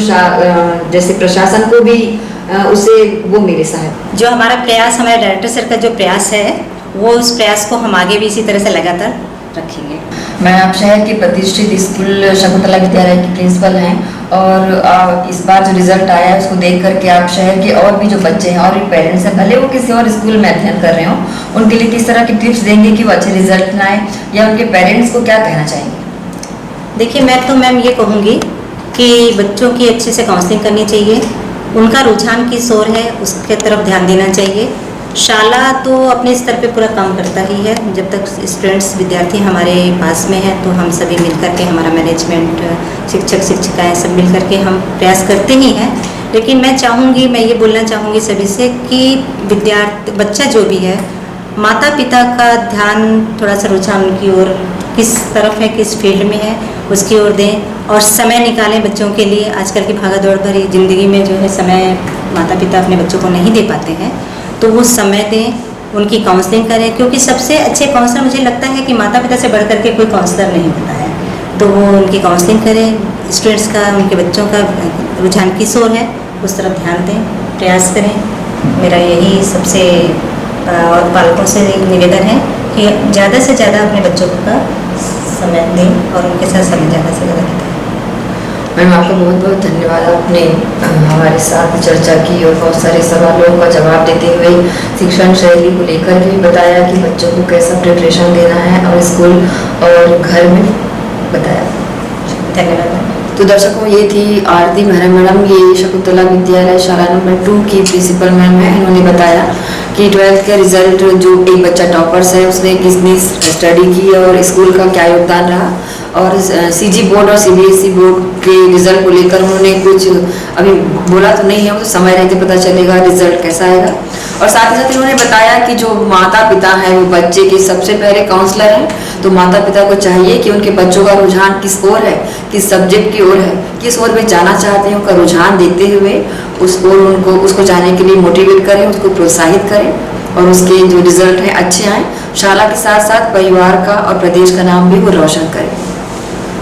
जैसे प्रशासन को भी उसे वो मिले सहायता? जो हमारा प्रयास, हमारे डायरेक्टर सर का जो प्रयास है वो उस प्रयास को हम आगे भी इसी तरह से लगातार रखेंगे। मैं आप शहर के प्रतिष्ठित स्कूल शकुंतला विद्यालय की प्रिंसिपल हैं और इस बार जो रिजल्ट आया है उसको देख करके आप शहर के और भी जो बच्चे हैं और भी पेरेंट्स हैं, भले वो किसी और स्कूल में अध्ययन कर रहे हो, उनके लिए किस तरह की टिप्स देंगे कि वो अच्छे रिजल्ट लाएं, या उनके पेरेंट्स को क्या कहना चाहेंगे? देखिए, मैं तो मैम ये कहूँगी कि बच्चों की अच्छे से काउंसलिंग करनी चाहिए, उनका रुझान किस ओर है उसके तरफ ध्यान देना चाहिए। शाला तो अपने स्तर पे पूरा काम करता ही है, जब तक स्टूडेंट्स विद्यार्थी हमारे पास में हैं तो हम सभी मिलकर के, हमारा मैनेजमेंट, शिक्षक शिक्षिकाएं सब मिलकर के हम प्रयास करते ही हैं। लेकिन मैं ये बोलना चाहूँगी सभी से कि बच्चा जो भी है, माता पिता का ध्यान थोड़ा सा रुझान उनकी ओर किस तरफ है, किस फील्ड में है, उसकी ओर दें और समय निकालें बच्चों के लिए। आजकल की भागा दौड़ भरी ज़िंदगी में जो है समय माता पिता अपने बच्चों को नहीं दे पाते हैं, तो वो समय दें, उनकी काउंसलिंग करें, क्योंकि सबसे अच्छे काउंसलर मुझे लगता है कि माता पिता से बढ़ करके कोई काउंसलर नहीं होता है। तो वो उनकी काउंसलिंग करें, स्टूडेंट्स का, उनके बच्चों का रुझान किस ओर है उस तरफ ध्यान दें, प्रयास करें। मेरा यही सबसे और पालकों से निवेदन है कि ज़्यादा से ज़्यादा अपने बच्चों का समय दें और उनके साथ समय ज़्यादा से ज़्यादा बिताएं। मैम, आपका बहुत बहुत धन्यवाद। आपने हमारे साथ चर्चा की और बहुत सारे सवालों का जवाब देते हुए शिक्षण शैली को लेकर भी बताया कि बच्चों को कैसा प्रिपरेशन देना है और स्कूल और घर में बताया। धन्यवाद। तो दर्शकों, ये थी आरती मेहरा मैडम, ये शकुंतला विद्यालय शाला नंबर 2 की प्रिंसिपल मैम है। इन्होंने बताया कि 12th का रिजल्ट, जो एक बच्चा टॉपर्स है उसने कितनी स्टडी की और स्कूल का क्या योगदान रहा, और सीजी बोर्ड और सीबीएसई बोर्ड के रिजल्ट को लेकर उन्होंने कुछ अभी बोला तो नहीं है, वो तो समय रहते पता चलेगा रिजल्ट कैसा आएगा। और साथ ही साथ इन्होंने बताया कि जो माता पिता हैं वो बच्चे के सबसे पहले काउंसलर हैं, तो माता पिता को चाहिए कि उनके बच्चों का रुझान किस ओर है, किस सब्जेक्ट की ओर है, किस ओर वे जाना चाहते हैं, उनका रुझान देते हुए उसको जाने के लिए मोटिवेट करें, उसको प्रोत्साहित करें और उसके जो रिजल्ट हैं अच्छे आए, शाला के साथ साथ परिवार का और प्रदेश का नाम भी वो रोशन करें।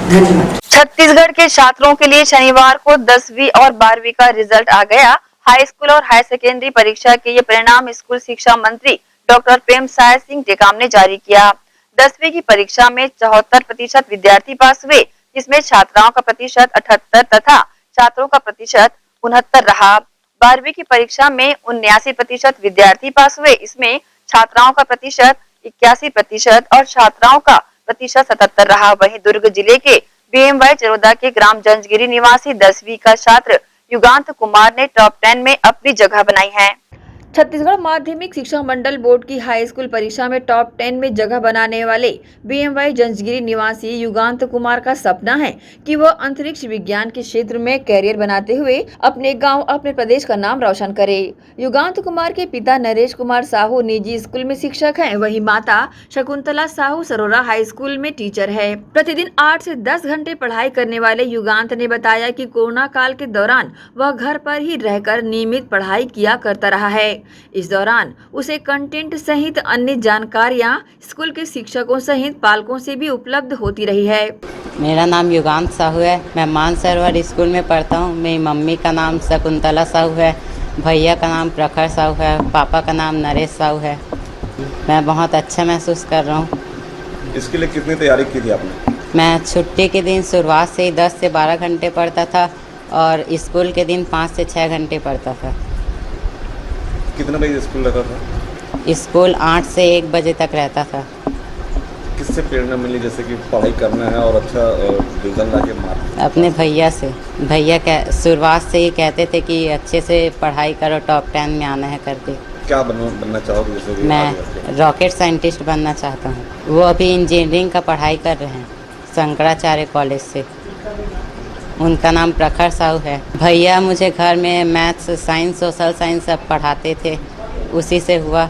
धन्यवाद। छत्तीसगढ़ के छात्रों के लिए शनिवार को 10वीं और 12वीं का रिजल्ट आ गया। हाई स्कूल और हायर सेकेंडरी परीक्षा के ये परिणाम स्कूल शिक्षा मंत्री डॉक्टर प्रेमसाय सिंह टेकाम ने जारी किया। 10वीं की परीक्षा में 74% विद्यार्थी पास हुए, जिसमें छात्राओं का प्रतिशत 78 तथा छात्रों का प्रतिशत 69 रहा। 12वीं की परीक्षा में 79% विद्यार्थी पास हुए, इसमें छात्राओं का प्रतिशत 81% और छात्राओं का प्रतिशत 77 रहा। वहीं दुर्ग जिले के बीएमवाई चरोदा के ग्राम जंजगिरी निवासी 10वीं का छात्र युगांत कुमार ने टॉप 10 में अपनी जगह बनाई है। छत्तीसगढ़ माध्यमिक शिक्षा मंडल बोर्ड की हाई स्कूल परीक्षा में टॉप 10 में जगह बनाने वाले बीएमवाई जंजगिरी निवासी युगांत कुमार का सपना है कि वह अंतरिक्ष विज्ञान के क्षेत्र में कैरियर बनाते हुए अपने गांव, अपने प्रदेश का नाम रोशन करे। युगांत कुमार के पिता नरेश कुमार साहू निजी स्कूल में शिक्षक हैं, वहीं माता शकुंतला साहू सरोरा हाई स्कूल में टीचर है। प्रतिदिन 8 से 10 घंटे पढ़ाई करने वाले युगांत ने बताया कि कोरोना काल के दौरान वह घर पर ही रहकर नियमित पढ़ाई किया करता रहा है। इस दौरान उसे कंटेंट सहित अन्य जानकारियां स्कूल के शिक्षकों सहित पालकों से भी उपलब्ध होती रही है। मेरा नाम युगांत साहू है। मैं मानसरोवर स्कूल में पढ़ता हूँ। मेरी मम्मी का नाम शकुंतला साहू है, भैया का नाम प्रखर साहू है, पापा का नाम नरेश साहू है। मैं बहुत अच्छा महसूस कर रहा हूँ। इसके लिए कितनी तैयारी की थी आपने? मैं छुट्टी के दिन शुरुआत से ही 10 से 12 घंटे पढ़ता था और स्कूल के दिन 5 से 6 घंटे पढ़ता था। कितने बजे स्कूल रहता था? स्कूल 8 से 1 बजे तक रहता था। किससे प्रेरणा मिली जैसे कि पढ़ाई करना है और अच्छा रिजल्ट लाके मार्क्स? अपने भैया से। भैया शुरुआत से ही कहते थे कि अच्छे से पढ़ाई करो, टॉप 10 में आना है करके। क्या बनना चाहोगे? जैसे मैं रॉकेट साइंटिस्ट बनना चाहता हूँ। वो अभी इंजीनियरिंग का पढ़ाई कर रहे हैं शंकराचार्य कॉलेज से। उनका नाम प्रखर साहू है। भैया मुझे घर में मैथ्स, साइंस, सोशल साइंस सब पढ़ाते थे, उसी से हुआ।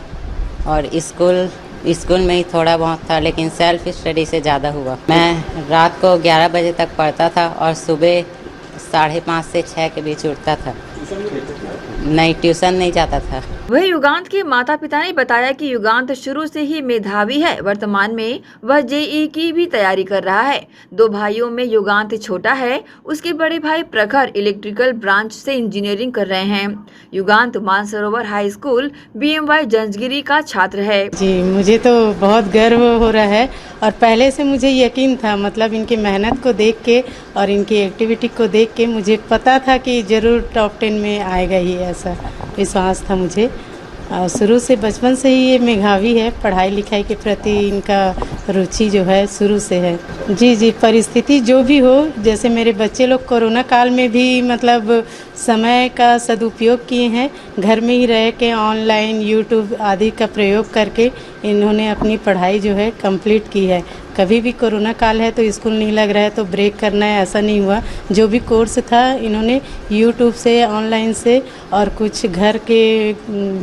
और स्कूल में ही थोड़ा बहुत था, लेकिन सेल्फ स्टडी से ज़्यादा हुआ। मैं रात को 11 बजे तक पढ़ता था और सुबह 5:30 से 6 के बीच उठता था। नहीं, ट्यूशन नहीं जाता था। वह युगांत के माता पिता ने बताया कि युगांत शुरू से ही मेधावी है। वर्तमान में वह जेईई की भी तैयारी कर रहा है। 2 भाइयों में युगांत छोटा है। उसके बड़े भाई प्रखर इलेक्ट्रिकल ब्रांच से इंजीनियरिंग कर रहे हैं। युगांत मानसरोवर हाई स्कूल बीएमवाई जंजगिरी का छात्र है। जी, मुझे तो बहुत गर्व हो रहा है और पहले से मुझे यकीन था, मतलब इनकी मेहनत को देख के और इनकी एक्टिविटी को देख के मुझे पता था कि ज़रूर टॉप 10 में आएगा ही, ऐसा विश्वास था मुझे। शुरू से, बचपन से ही ये मेधावी है। पढ़ाई लिखाई के प्रति इनका रुचि जो है शुरू से है। जी, परिस्थिति जो भी हो, जैसे मेरे बच्चे लोग कोरोना काल में भी मतलब समय का सदुपयोग किए हैं। घर में ही रह के ऑनलाइन यूट्यूब आदि का प्रयोग करके इन्होंने अपनी पढ़ाई जो है कंप्लीट की है। कभी भी कोरोना काल है तो स्कूल नहीं लग रहा है तो ब्रेक करना है, ऐसा नहीं हुआ। जो भी कोर्स था इन्होंने यूट्यूब से, ऑनलाइन से और कुछ घर के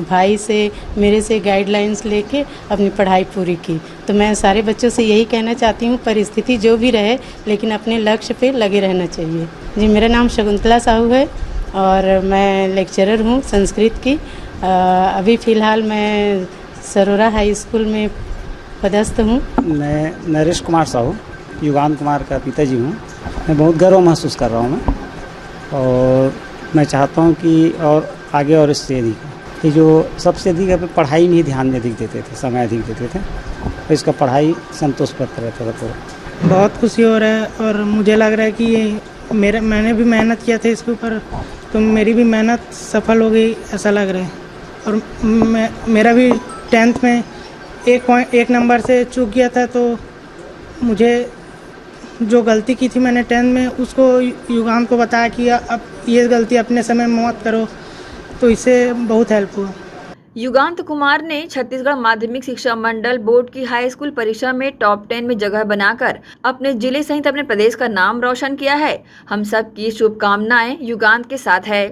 भाई से, मेरे से गाइडलाइंस लेके अपनी पढ़ाई पूरी की। तो मैं सारे बच्चों से यही कहना चाहती हूँ, परिस्थिति जो भी रहे लेकिन अपने लक्ष्य पे लगे रहना चाहिए। जी, मेरा नाम शकुंतला साहू है और मैं लेक्चरर हूँ संस्कृत की। अभी फ़िलहाल मैं सरोरा हाई स्कूल में पदस्थ हूँ। मैं नरेश कुमार साहू, युगांत कुमार का पिताजी हूँ। मैं बहुत गर्व महसूस कर रहा हूँ मैं, और मैं चाहता हूँ कि और आगे और इससे अधिक, ये जो सबसे अधिक पढ़ाई में ही ध्यान अधिक देते थे, समय अधिक देते थे, तो इसका पढ़ाई संतोषप्रद रहता था पूरा। बहुत खुशी हो रहा है और मुझे लग रहा है कि मैंने भी मेहनत किया था इसके ऊपर, तो मेरी भी मेहनत सफल हो गई ऐसा लग रहा है। और मेरा भी 10th में 1 नंबर से चूक गया था, तो मुझे जो गलती की थी मैंने 10th में, उसको युगांत को बताया कि अब ये गलती अपने समय में मत करो, तो इससे बहुत हेल्प हुआ। युगांत कुमार ने छत्तीसगढ़ माध्यमिक शिक्षा मंडल बोर्ड की हाई स्कूल परीक्षा में टॉप 10 में जगह बनाकर अपने जिले सहित अपने प्रदेश का नाम रोशन किया है। हम सब की शुभकामनाएं युगांत के साथ है।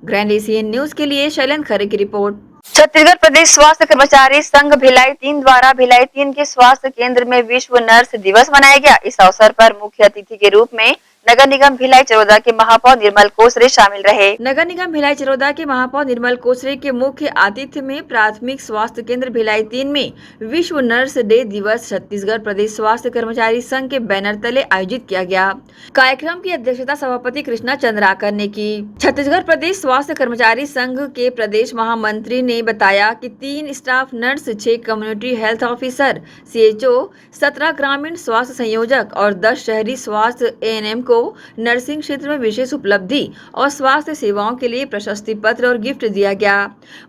ग्रैंड एशियन न्यूज के लिए शैलेंद्र खरे की रिपोर्ट। छत्तीसगढ़ प्रदेश स्वास्थ्य कर्मचारी संघ भिलाई 3 द्वारा भिलाई 3 के स्वास्थ्य केंद्र में विश्व नर्स दिवस मनाया गया। इस अवसर पर मुख्य अतिथि के रूप में नगर निगम भिलाई चरोदा के महापौर निर्मल कोसरे शामिल रहे। नगर निगम भिलाई चरोदा के महापौर निर्मल कोसरे के मुख्य आतिथ्य में प्राथमिक स्वास्थ्य केंद्र भिलाई 3 में विश्व नर्स डे दिवस छत्तीसगढ़ प्रदेश स्वास्थ्य कर्मचारी संघ के बैनर तले आयोजित किया गया। कार्यक्रम की अध्यक्षता सभापति कृष्णा चंद्राकर ने की। छत्तीसगढ़ प्रदेश स्वास्थ्य कर्मचारी संघ के प्रदेश महामंत्री ने बताया कि 3 staff nurse, 6 community health officer, CHO, 17 ग्रामीण स्वास्थ्य संयोजक और 10 शहरी स्वास्थ्य ANM को नर्सिंग क्षेत्र में विशेष उपलब्धि और स्वास्थ्य सेवाओं के लिए प्रशस्ति पत्र और गिफ्ट दिया गया।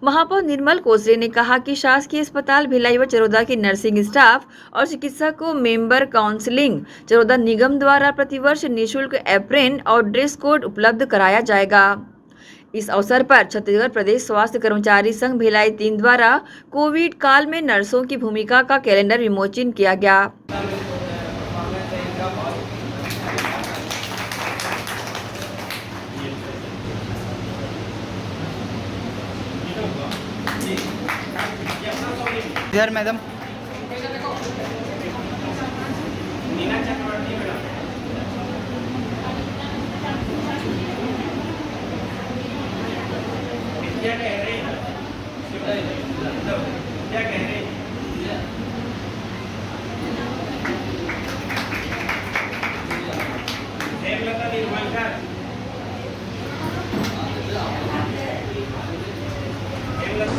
महापौर निर्मल कोसरे ने कहा कि शासकीय अस्पताल भिलाई व चरोदा की नर्सिंग स्टाफ और चिकित्सक को मेंबर काउंसलिंग चरोदा निगम द्वारा प्रतिवर्ष निःशुल्क एप्रेन और ड्रेस कोड उपलब्ध कराया जाएगा। इस अवसर पर छत्तीसगढ़ प्रदेश स्वास्थ्य कर्मचारी संघ भिलाई 3 द्वारा कोविड काल में नर्सों की भूमिका का कैलेंडर विमोचन किया गया। इधर मैडम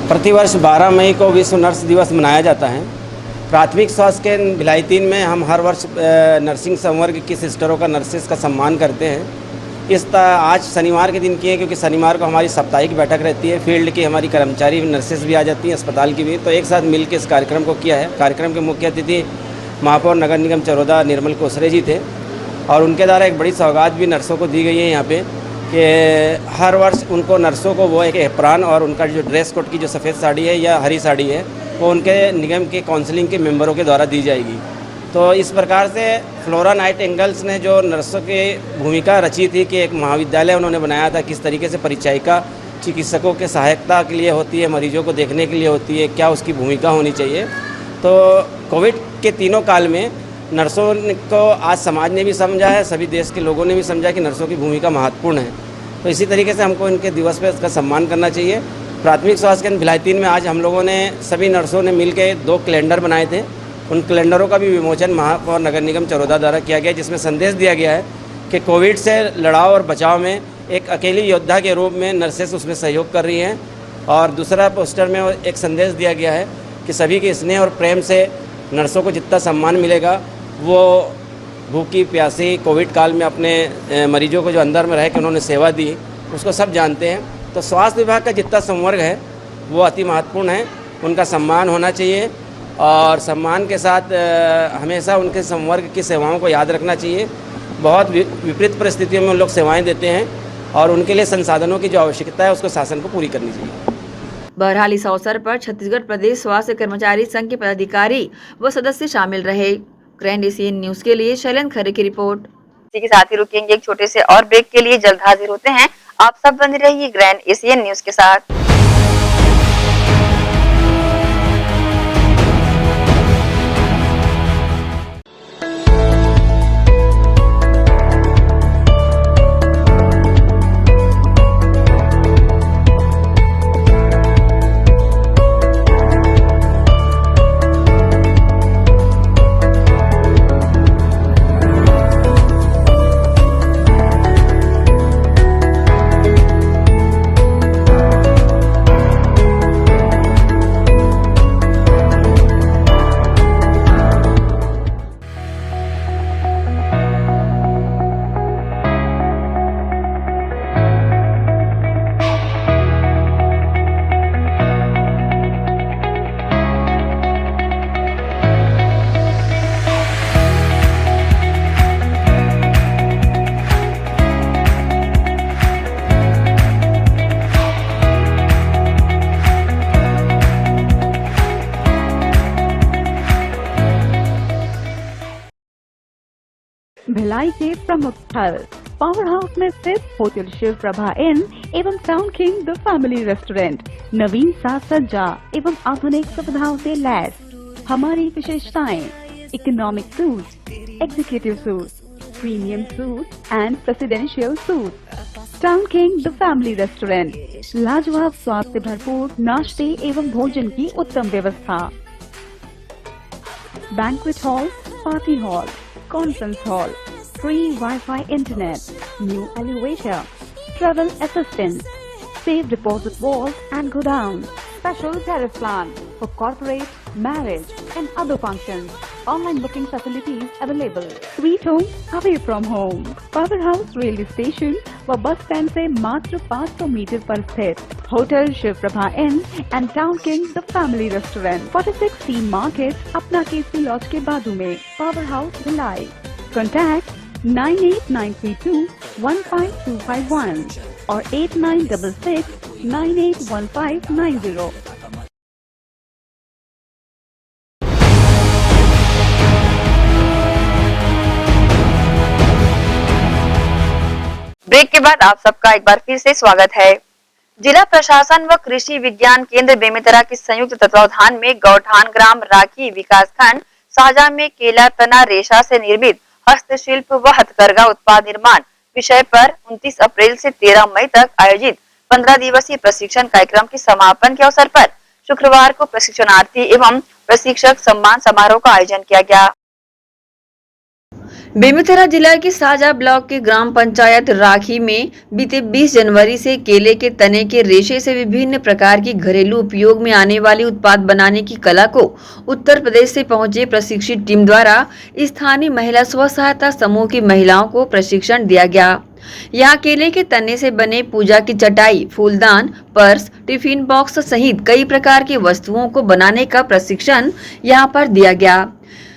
प्रतिवर्ष 12 मई को विश्व नर्स दिवस मनाया जाता है। प्राथमिक स्वास्थ्य केंद्र भिलाई 3 में हम हर वर्ष नर्सिंग संवर्ग की सिस्टरों का नर्सेस का सम्मान करते हैं। आज शनिवार के दिन किए क्योंकि शनिवार को हमारी साप्ताहिक बैठक रहती है। फील्ड की हमारी कर्मचारी नर्सेस भी आ जाती हैं, अस्पताल की भी, तो एक साथ मिलकर इस कार्यक्रम को किया है। कार्यक्रम के मुख्य अतिथि महापौर नगर निगम चरोदा निर्मल कोसरे जी थे और उनके द्वारा एक बड़ी सौगात भी नर्सों को दी गई है यहाँ पे कि हर वर्ष उनको नर्सों को वो एक एप्रान और उनका जो ड्रेस कोड की जो सफ़ेद साड़ी है या हरी साड़ी है वो उनके निगम के काउंसलिंग के मेंबरों के द्वारा दी जाएगी। तो इस प्रकार से फ्लोरा नाइटिंगेल्स ने जो नर्सों की भूमिका रची थी कि एक महाविद्यालय उन्होंने बनाया था, किस तरीके से परिचायिका चिकित्सकों के सहायता के लिए होती है, मरीजों को देखने के लिए होती है, क्या उसकी भूमिका होनी चाहिए। तो कोविड के तीनों काल में नर्सों को आज समाज ने भी समझा है, सभी देश के लोगों ने भी समझा कि नर्सों की भूमिका महत्वपूर्ण है। तो इसी तरीके से हमको इनके दिवस पे इसका सम्मान करना चाहिए। प्राथमिक स्वास्थ्य केंद्र भिलाई 3 में आज हम लोगों ने सभी नर्सों ने मिलकर 2 कैलेंडर बनाए थे। उन कैलेंडरों का भी विमोचन महापौर नगर निगम चरोदा द्वारा किया गया, जिसमें संदेश दिया गया है कि कोविड से लड़ाव और बचाव में एक अकेली योद्धा के रूप में नर्सेस उसमें सहयोग कर रही हैं। और दूसरा पोस्टर में एक संदेश दिया गया है कि सभी के स्नेह और प्रेम से नर्सों को जितना सम्मान मिलेगा वो भूखी प्यासी कोविड काल में अपने मरीजों को जो अंदर में रह के उन्होंने सेवा दी उसको सब जानते हैं। तो स्वास्थ्य विभाग का जितना संवर्ग है वो अति महत्वपूर्ण है, उनका सम्मान होना चाहिए और सम्मान के साथ हमेशा उनके संवर्ग की सेवाओं को याद रखना चाहिए। बहुत विपरीत परिस्थितियों में उन लोग सेवाएं देते हैं और उनके लिए संसाधनों की जो आवश्यकता है उसको शासन को पूरी करनी चाहिए। बहरहाल इस अवसर पर छत्तीसगढ़ प्रदेश स्वास्थ्य कर्मचारी संघ के पदाधिकारी व सदस्य शामिल रहे। ग्रैंड एशियन न्यूज के लिए शैलन खरे की रिपोर्ट। इसी के साथ ही रुकेंगे एक छोटे से और ब्रेक के लिए, जल्द हाजिर होते हैं। आप सब बने रहिए ग्रैंड एशियन न्यूज के साथ। भिलाई के प्रमुख स्थल पावर हाउस में स्थित होटल शिव प्रभा इन एवं Town king the family restaurant नवीन साज सज्जा एवं आधुनिक सुविधाओं से लैस। हमारी विशेषताएं economic suite, executive suite, premium suite and presidential suite. Town king the family restaurant, लाजवाब स्वाद से भरपूर नाश्ते एवं भोजन की उत्तम व्यवस्था। Banquet hall, party hall, conference hall, free Wi-Fi internet, new elevator, travel assistance, safe deposit vault and godown, special tariff plan for corporate, marriage and other functions. Online booking facilities available. Sweet home away from home. Powerhouse railway station व बस स्टैंड से मात्र 500 मीटर पर स्थित hotel Shiv Prabha inn and town king the family restaurant 46 T market अपना केसी लॉज के बाजू में। Power house Bhilai. कॉन्टैक्ट 98932 15251। और 8966981590। ब्रेक के बाद आप सबका एक बार फिर से स्वागत है। जिला प्रशासन व कृषि विज्ञान केंद्र बेमेतरा के संयुक्त तत्वावधान में गौठान ग्राम राखी विकासखंड साजा में केला तना रेशा से निर्मित हस्तशिल्प व हथकरघा उत्पाद निर्माण विषय पर 29 अप्रैल से 13 मई तक आयोजित 15 दिवसीय प्रशिक्षण कार्यक्रम के समापन के अवसर पर शुक्रवार को प्रशिक्षणार्थी एवं प्रशिक्षक सम्मान समारोह का आयोजन किया गया। बेमेतरा जिला के साजा ब्लॉक के ग्राम पंचायत राखी में बीते 20 जनवरी से केले के तने के रेशे से विभिन्न प्रकार की घरेलू उपयोग में आने वाले उत्पाद बनाने की कला को उत्तर प्रदेश से पहुंचे प्रशिक्षित टीम द्वारा स्थानीय महिला स्व सहायता समूह की महिलाओं को प्रशिक्षण दिया गया। यहाँ केले के तने से बने पूजा की चटाई, फूलदान, पर्स, टिफिन बॉक्स सहित कई प्रकार की वस्तुओं को बनाने का प्रशिक्षण यहाँ पर दिया गया।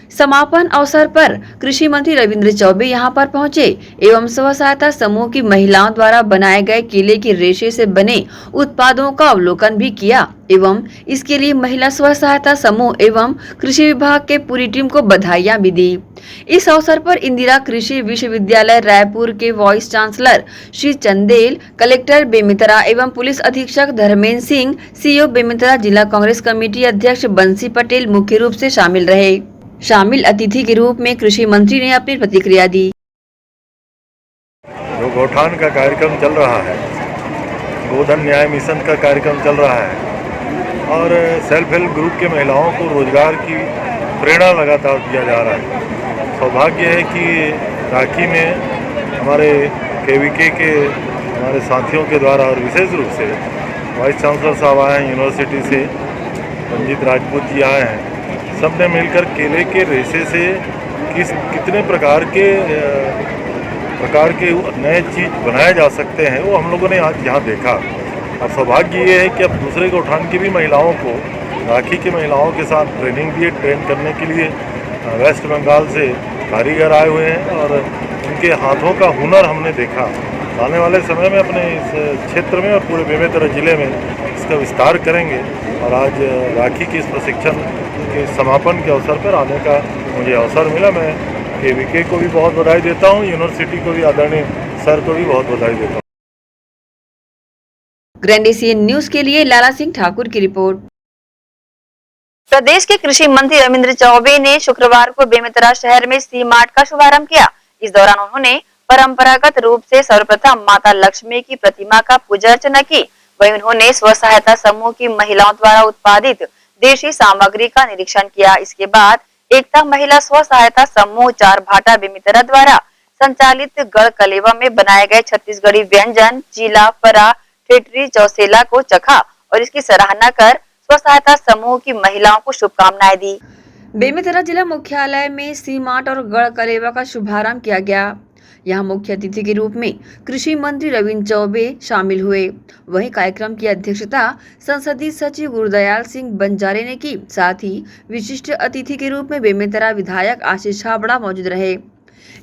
समापन अवसर पर कृषि मंत्री रविंद्र चौबे यहां पर पहुंचे एवं स्व सहायता समूह की महिलाओं द्वारा बनाए गए केले के रेशे से बने उत्पादों का अवलोकन भी किया एवं इसके लिए महिला स्व सहायता समूह एवं कृषि विभाग के पूरी टीम को बधाइयां भी दी। इस अवसर पर इंदिरा कृषि विश्वविद्यालय रायपुर के vice chancellor Shri Chandel, collector Bemetara एवं पुलिस अधीक्षक धर्मेंद्र सिंह, सीईओ बेमेतरा, जिला कांग्रेस कमेटी अध्यक्ष बंसी पटेल मुख्य रूप से शामिल रहे। शामिल अतिथि के रूप में कृषि मंत्री ने अपनी प्रतिक्रिया दी। जो गौठान का कार्यक्रम चल रहा है, गोधन न्याय मिशन का कार्यक्रम चल रहा है और सेल्फ हेल्प ग्रुप के महिलाओं को रोजगार की प्रेरणा लगातार दिया जा रहा है। सौभाग्य है कि राखी में हमारे केवीके के हमारे साथियों के द्वारा और विशेष रूप से वाइस चांसलर साहब आए हैं, यूनिवर्सिटी से रंजीत राजपूत जी आए हैं, सबने मिलकर केले के रेशे से कितने प्रकार के नए चीज़ बनाए जा सकते हैं वो हम लोगों ने आज यहाँ देखा। और सौभाग्य ये है कि अब दूसरे गौठान की भी महिलाओं को राखी की महिलाओं के साथ ट्रेनिंग दिए, ट्रेन करने के लिए वेस्ट बंगाल से कारीगर आए हुए हैं और उनके हाथों का हुनर हमने देखा। आने वाले समय में अपने इस क्षेत्र में और पूरे बेमेतरा जिले में इसका विस्तार करेंगे और आज राखी के इस प्रशिक्षण के समापन के अवसर पर आने का मुझे अवसर मिला। मैं केवीके को भी बहुत बधाई देता हूँ, यूनिवर्सिटी को भी, आदरणीय सर को भी बहुत बधाई देता हूँ। ग्रैंड एशियन न्यूज के लिए लाला सिंह ठाकुर की रिपोर्ट। प्रदेश के कृषि मंत्री रविंद्र चौबे ने शुक्रवार को बेमेतरा शहर में सी मार्ट का शुभारंभ किया। इस दौरान उन्होंने परंपरागत रूप से सर्वप्रथम माता लक्ष्मी की प्रतिमा का पूजा अर्चना की। वहीं उन्होंने स्व सहायता समूह की महिलाओं द्वारा उत्पादित देशी सामग्री का निरीक्षण किया। इसके बाद एकता महिला स्व सहायता समूह चार भाटा बेमेतरा द्वारा संचालित गढ़ कलेवा में बनाए गए छत्तीसगढ़ी व्यंजन चीला, फरा, ठेठरी, चौसेला को चखा और इसकी सराहना कर स्व सहायता समूह की महिलाओं को शुभकामनाएं दी। बेमेतरा जिला मुख्यालय में सी मार्ट और गढ़ कलेवा का शुभारंभ किया गया। यहाँ मुख्य अतिथि के रूप में कृषि मंत्री रविंद्र चौबे शामिल हुए। वहीं कार्यक्रम की अध्यक्षता संसदीय सचिव गुरुदयाल सिंह बंजारे ने की। साथ ही विशिष्ट अतिथि के रूप में बेमेतरा विधायक आशीष छाबड़ा मौजूद रहे।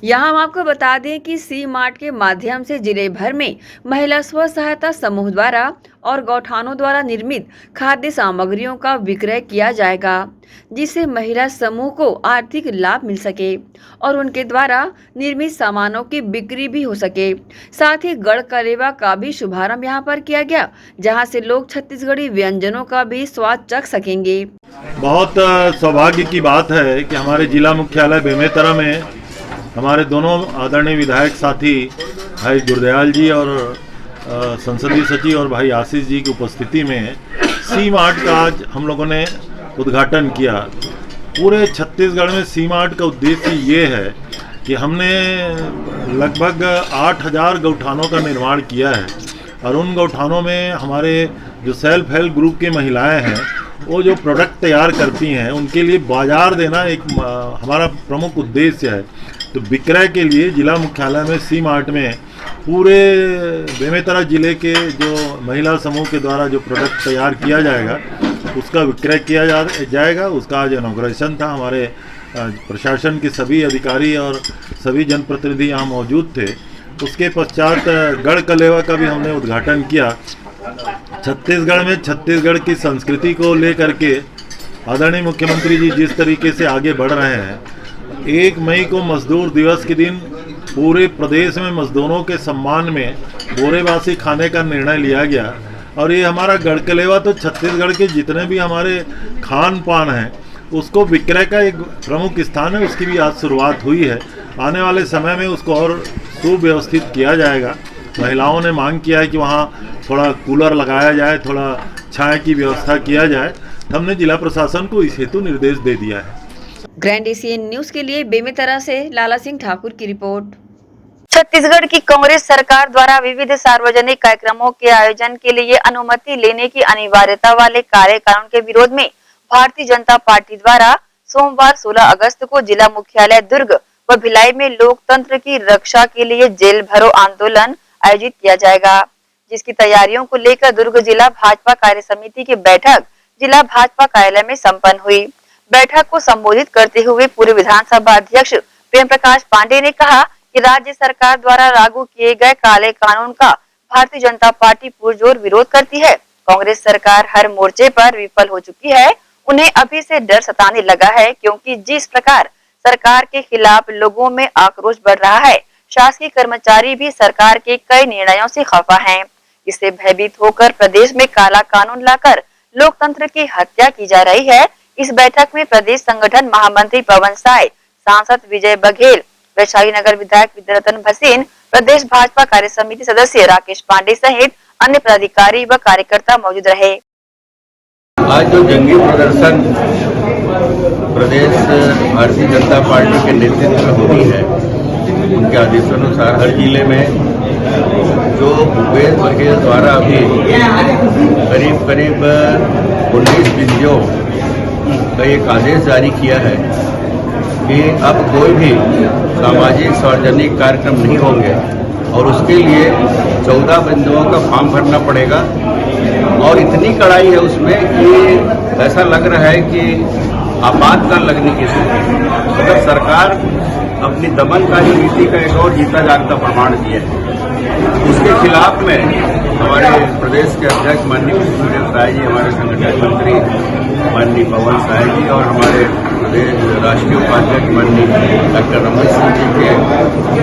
यहाँ हम आपको बता दें कि सी मार्ट के माध्यम से जिले भर में महिला स्व सहायता समूह द्वारा और गौठानों द्वारा निर्मित खाद्य सामग्रियों का विक्रय किया जाएगा, जिससे महिला समूह को आर्थिक लाभ मिल सके और उनके द्वारा निर्मित सामानों की बिक्री भी हो सके। साथ ही गढ़ कलेवा का भी शुभारंभ यहाँ पर किया गया, जहाँ से लोग छत्तीसगढ़ी व्यंजनों का भी स्वाद चख सकेंगे। बहुत सौभाग्य की बात है कि हमारे जिला मुख्यालय बेमेतरा में हमारे दोनों आदरणीय विधायक साथी भाई गुरुदयाल जी और संसदीय सचिव और भाई आशीष जी की उपस्थिति में सी मार्ट का आज हम लोगों ने उद्घाटन किया। पूरे छत्तीसगढ़ में सी मार्ट का उद्देश्य ये है कि हमने लगभग 8000 गौठानों का निर्माण किया है और उन गौठानों में हमारे जो सेल्फ हेल्प ग्रुप की महिलाएं हैं वो जो प्रोडक्ट तैयार करती हैं उनके लिए बाजार देना एक हमारा प्रमुख उद्देश्य है। तो विक्रय के लिए जिला मुख्यालय में सी मार्ट में पूरे बेमेतरा जिले के जो महिला समूह के द्वारा जो प्रोडक्ट तैयार किया जाएगा उसका विक्रय किया जाएगा। उसका आज इनॉग्रेशन था। हमारे प्रशासन के सभी अधिकारी और सभी जनप्रतिनिधि यहाँ मौजूद थे उसके पश्चात गढ़ कलेवा का भी हमने उद्घाटन किया। छत्तीसगढ़ में छत्तीसगढ़ की संस्कृति को लेकर के आदरणीय मुख्यमंत्री जी जिस तरीके से आगे बढ़ रहे हैं, 1 मई को मजदूर दिवस के दिन पूरे प्रदेश में मजदूरों के सम्मान में बोरेबासी खाने का निर्णय लिया गया। और ये हमारा गढ़ कलेवा तो छत्तीसगढ़ के जितने भी हमारे खान पान हैं उसको विक्रय का एक प्रमुख स्थान है, उसकी भी आज शुरुआत हुई है। आने वाले समय में उसको और सुव्यवस्थित किया जाएगा। महिलाओं ने मांग किया है कि वहाँ थोड़ा कूलर लगाया जाए, थोड़ा छाया की व्यवस्था किया जाए। हमने जिला प्रशासन को इस हेतु निर्देश दे दिया है। ग्रैंड एशियन न्यूज के लिए बेमेतरा से लाला सिंह ठाकुर की रिपोर्ट। छत्तीसगढ़ की कांग्रेस सरकार द्वारा विविध सार्वजनिक कार्यक्रमों के आयोजन के लिए अनुमति लेने की अनिवार्यता वाले कार्य कानून के विरोध में भारतीय जनता पार्टी द्वारा सोमवार 16 अगस्त को जिला मुख्यालय दुर्ग व भिलाई में लोकतंत्र की रक्षा के लिए जेल भरो आंदोलन आयोजित किया जाएगा, जिसकी तैयारियों को लेकर दुर्ग जिला भाजपा कार्य समिति की बैठक जिला भाजपा कार्यालय में संपन्न हुई। बैठक को संबोधित करते हुए पूर्व विधानसभा अध्यक्ष प्रेम प्रकाश पांडे ने कहा कि राज्य सरकार द्वारा लागू किए गए काले कानून का भारतीय जनता पार्टी पुरजोर विरोध करती है। कांग्रेस सरकार हर मोर्चे पर विफल हो चुकी है। उन्हें अभी से डर सताने लगा है, क्योंकि जिस प्रकार सरकार के खिलाफ लोगों में आक्रोश बढ़ रहा है, शासकीय कर्मचारी भी सरकार के कई निर्णयों से खफा हैं। इससे भयभीत होकर प्रदेश में काला कानून लाकर लोकतंत्र की हत्या की जा रही है। इस बैठक में प्रदेश संगठन महामंत्री पवन साय, सांसद विजय बघेल, वैशाली नगर विधायक विद्यारतन भसीन, प्रदेश भाजपा कार्य समिति सदस्य राकेश पांडे सहित अन्य पदाधिकारी व कार्यकर्ता मौजूद रहे। आज जो जंगी प्रदर्शन प्रदेश भारतीय जनता पार्टी के नेतृत्व में होनी है, उनके आदेशानुसार हर जिले में जो भूपेश बघेल द्वारा अभी करीब 19 बिंदियों का एक आदेश जारी किया है कि अब कोई भी सामाजिक सार्वजनिक कार्यक्रम नहीं होंगे और उसके लिए 14 बिंदुओं का फॉर्म भरना पड़ेगा। और इतनी कड़ाई है उसमें कि ऐसा लग रहा है कि आपातकाल लगने की स्थिति। अगर सरकार अपनी दमनकारी नीति का एक और जीता जागता प्रमाण दिया है, उसके खिलाफ में हमारे प्रदेश के अध्यक्ष माननीय विष्णुदेव साय जी, हमारे संगठन मंत्री माननीय पवन साय जी और हमारे प्रदेश राष्ट्रीय उपाध्यक्ष माननीय डॉक्टर रमेश सिंह जी के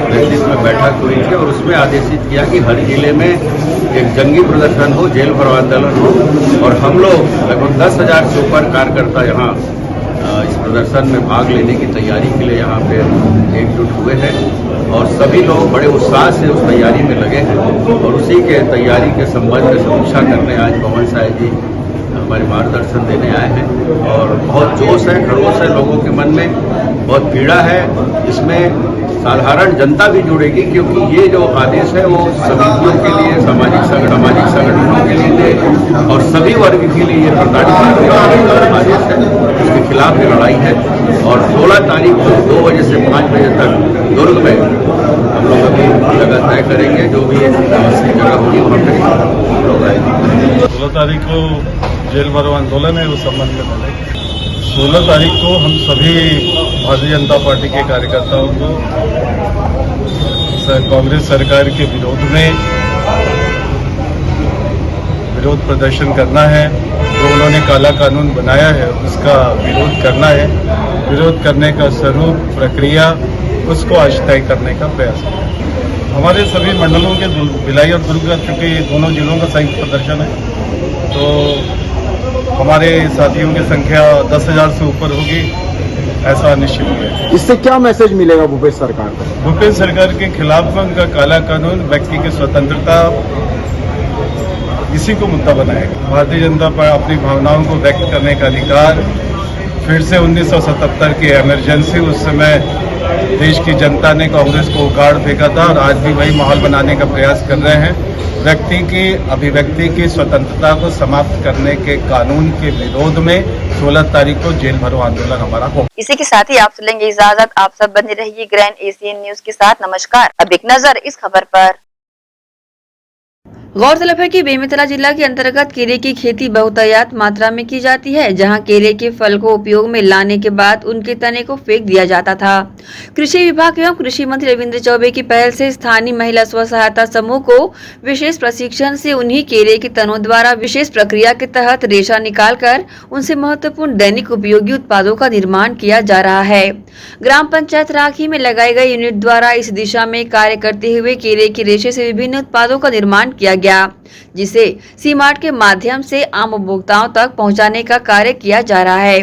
नेतृत्व में बैठक हुई थी और उसमें आदेशित किया कि हर जिले में एक जंगी प्रदर्शन हो, जेल भरो आंदोलन हो। और हम लोग लगभग 10,000 से ऊपर कार्यकर्ता यहाँ इस प्रदर्शन में भाग लेने की तैयारी के लिए यहाँ पे एकजुट हुए हैं और सभी लोग बड़े उत्साह से उस तैयारी में लगे हैं। और उसी के तैयारी के संबंध में समीक्षा करने आज पवन साय जी हमारे मार्गदर्शन देने आए हैं और बहुत जोश है, खरोश है लोगों के मन में, बहुत पीड़ा है। इसमें साधारण जनता भी जुड़ेगी, क्योंकि ये जो आदेश है वो समितियों के लिए, सामाजिक संगठनों के लिए और सभी वर्ग के लिए ये प्रताड़ित आदेश है। इसके खिलाफ ये लड़ाई है और 16 तारीख को 2 बजे से 5 बजे तक दुर्ग में हम लोग अभी जगह तय करेंगे। जो भी जगह होगी वहाँ पे हम लोग आएंगे। 16 तारीख को जेल भरो आंदोलन है, उस संबंध में बोले 16 तारीख को हम सभी भारतीय जनता पार्टी के कार्यकर्ताओं को कांग्रेस सरकार के विरोध में विरोध प्रदर्शन करना है। जो उन्होंने काला कानून बनाया है उसका विरोध करना है। विरोध करने का स्वरूप, प्रक्रिया, उसको आज तय करने का प्रयास किया। हमारे सभी मंडलों के भिलाई और दुर्ग, चूँकि दोनों जिलों का संयुक्त प्रदर्शन है, तो हमारे साथियों की संख्या 10,000 से ऊपर होगी, ऐसा निश्चित है। इससे क्या मैसेज मिलेगा भूपेश सरकार को? भूपेश सरकार के खिलाफ में उनका काला कानून व्यक्ति की स्वतंत्रता, इसी को मुद्दा बनाएगा। भारतीय जनता पार्टी अपनी भावनाओं को व्यक्त करने का अधिकार, फिर से 1977 की इमरजेंसी, उस समय देश की जनता ने कांग्रेस को उखाड़ फेंका था और आज भी वही माहौल बनाने का प्रयास कर रहे हैं। व्यक्ति की अभिव्यक्ति की स्वतंत्रता को समाप्त करने के कानून के विरोध में 16 तारीख को जेल भरो आंदोलन हमारा हो। इसी के साथ ही आप से लेंगे इजाजत। आप सब बने रहिए ग्रैंड एशियन न्यूज के साथ। नमस्कार। अब एक नजर इस खबर पर। गौरतलब है कि बेमेतरा जिला के अंतर्गत केले की खेती बहुतायत मात्रा में की जाती है, जहां केले के फल को उपयोग में लाने के बाद उनके तने को फेंक दिया जाता था। कृषि विभाग एवं कृषि मंत्री रविंद्र चौबे की पहल से स्थानीय महिला स्व सहायता समूह को विशेष प्रशिक्षण से उन्हीं केले के तनों द्वारा विशेष प्रक्रिया के तहत रेशा निकालकर उनसे महत्वपूर्ण दैनिक उपयोगी उत्पादों का निर्माण किया जा रहा है। ग्राम पंचायत राखी में लगाए गए यूनिट द्वारा इस दिशा में कार्य करते हुए केले के रेशे से विभिन्न उत्पादों का निर्माण किया गया, जिसे सी-मार्ट के माध्यम से आम उपभोक्ताओं तक पहुंचाने का कार्य किया जा रहा है।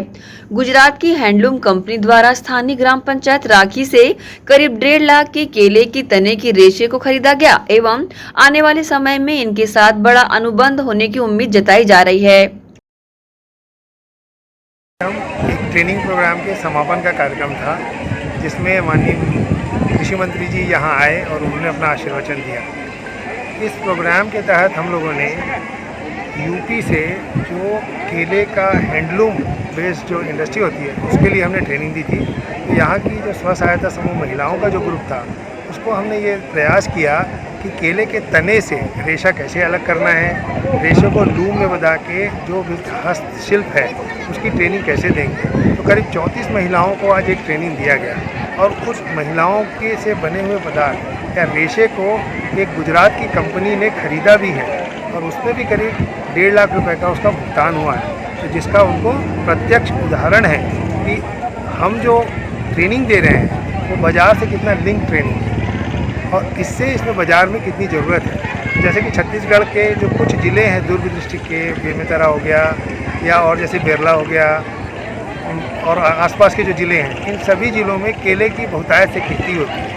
गुजरात की हैंडलूम कंपनी द्वारा स्थानीय ग्राम पंचायत राखी से करीब 1.5 लाख के केले की तने की रेशे को खरीदा गया एवं आने वाले समय में इनके साथ बड़ा अनुबंध होने की उम्मीद जताई जा रही है। एक ट्रेनिंग प्रोग्राम के समापन का कार्यक्रम था, जिसमें माननीय कृषि मंत्री जी यहां आए और उन्होंने अपना आशीर्वचन दिया। इस प्रोग्राम के तहत हम लोगों ने यूपी से जो केले का हैंडलूम बेस्ड जो इंडस्ट्री होती है उसके लिए हमने ट्रेनिंग दी थी। तो यहाँ की जो स्व सहायता समूह महिलाओं का जो ग्रुप था उसको हमने ये प्रयास किया कि केले के तने से रेशा कैसे अलग करना है, रेशे को लूम में बधा के जो भी हस्तशिल्प है उसकी ट्रेनिंग कैसे देंगे। तो करीब 34 महिलाओं को आज एक ट्रेनिंग दिया गया और कुछ महिलाओं के से बने हुए पदार्थ या रेशे को एक गुजरात की कंपनी ने खरीदा भी है और उसमें भी करीब 1.5 लाख रुपए का उसका भुगतान हुआ है। तो जिसका उनको प्रत्यक्ष उदाहरण है कि हम जो ट्रेनिंग दे रहे हैं वो बाज़ार से कितना लिंक ट्रेनिंग है और इससे इसमें बाज़ार में कितनी ज़रूरत है। जैसे कि छत्तीसगढ़ के जो कुछ ज़िले हैं दुर्ग डिस्ट्रिक्ट के, बेमेतरा हो गया या और जैसे बेरला हो गया और आसपास के जो ज़िले हैं, इन सभी ज़िलों में केले की बहुतायत से खेती होती है।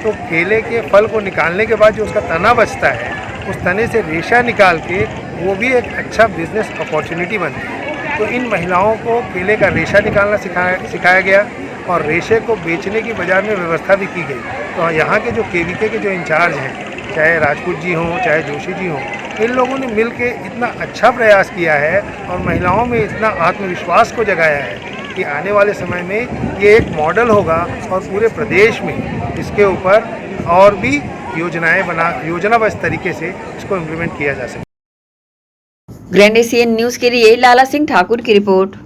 तो केले के फल को निकालने के बाद जो उसका तना बचता है, उस तने से रेशा निकाल के वो भी एक अच्छा बिजनेस अपॉर्चुनिटी बनती है। तो इन महिलाओं को केले का रेशा निकालना सिखाया गया और रेशे को बेचने की बाज़ार में व्यवस्था भी की गई। तो यहाँ के जो केवीके के जो इंचार्ज हैं, चाहे राजपूत जी हों चाहे जोशी जी हों, इन लोगों ने मिल के इतना अच्छा प्रयास किया है और महिलाओं में इतना आत्मविश्वास को जगाया है कि आने वाले समय में ये एक मॉडल होगा और पूरे प्रदेश में इसके ऊपर और भी योजनाबद्ध तरीके से इसको इम्प्लीमेंट किया जा सके। ग्रैंड एशियन न्यूज के लिए लाला सिंह ठाकुर की रिपोर्ट।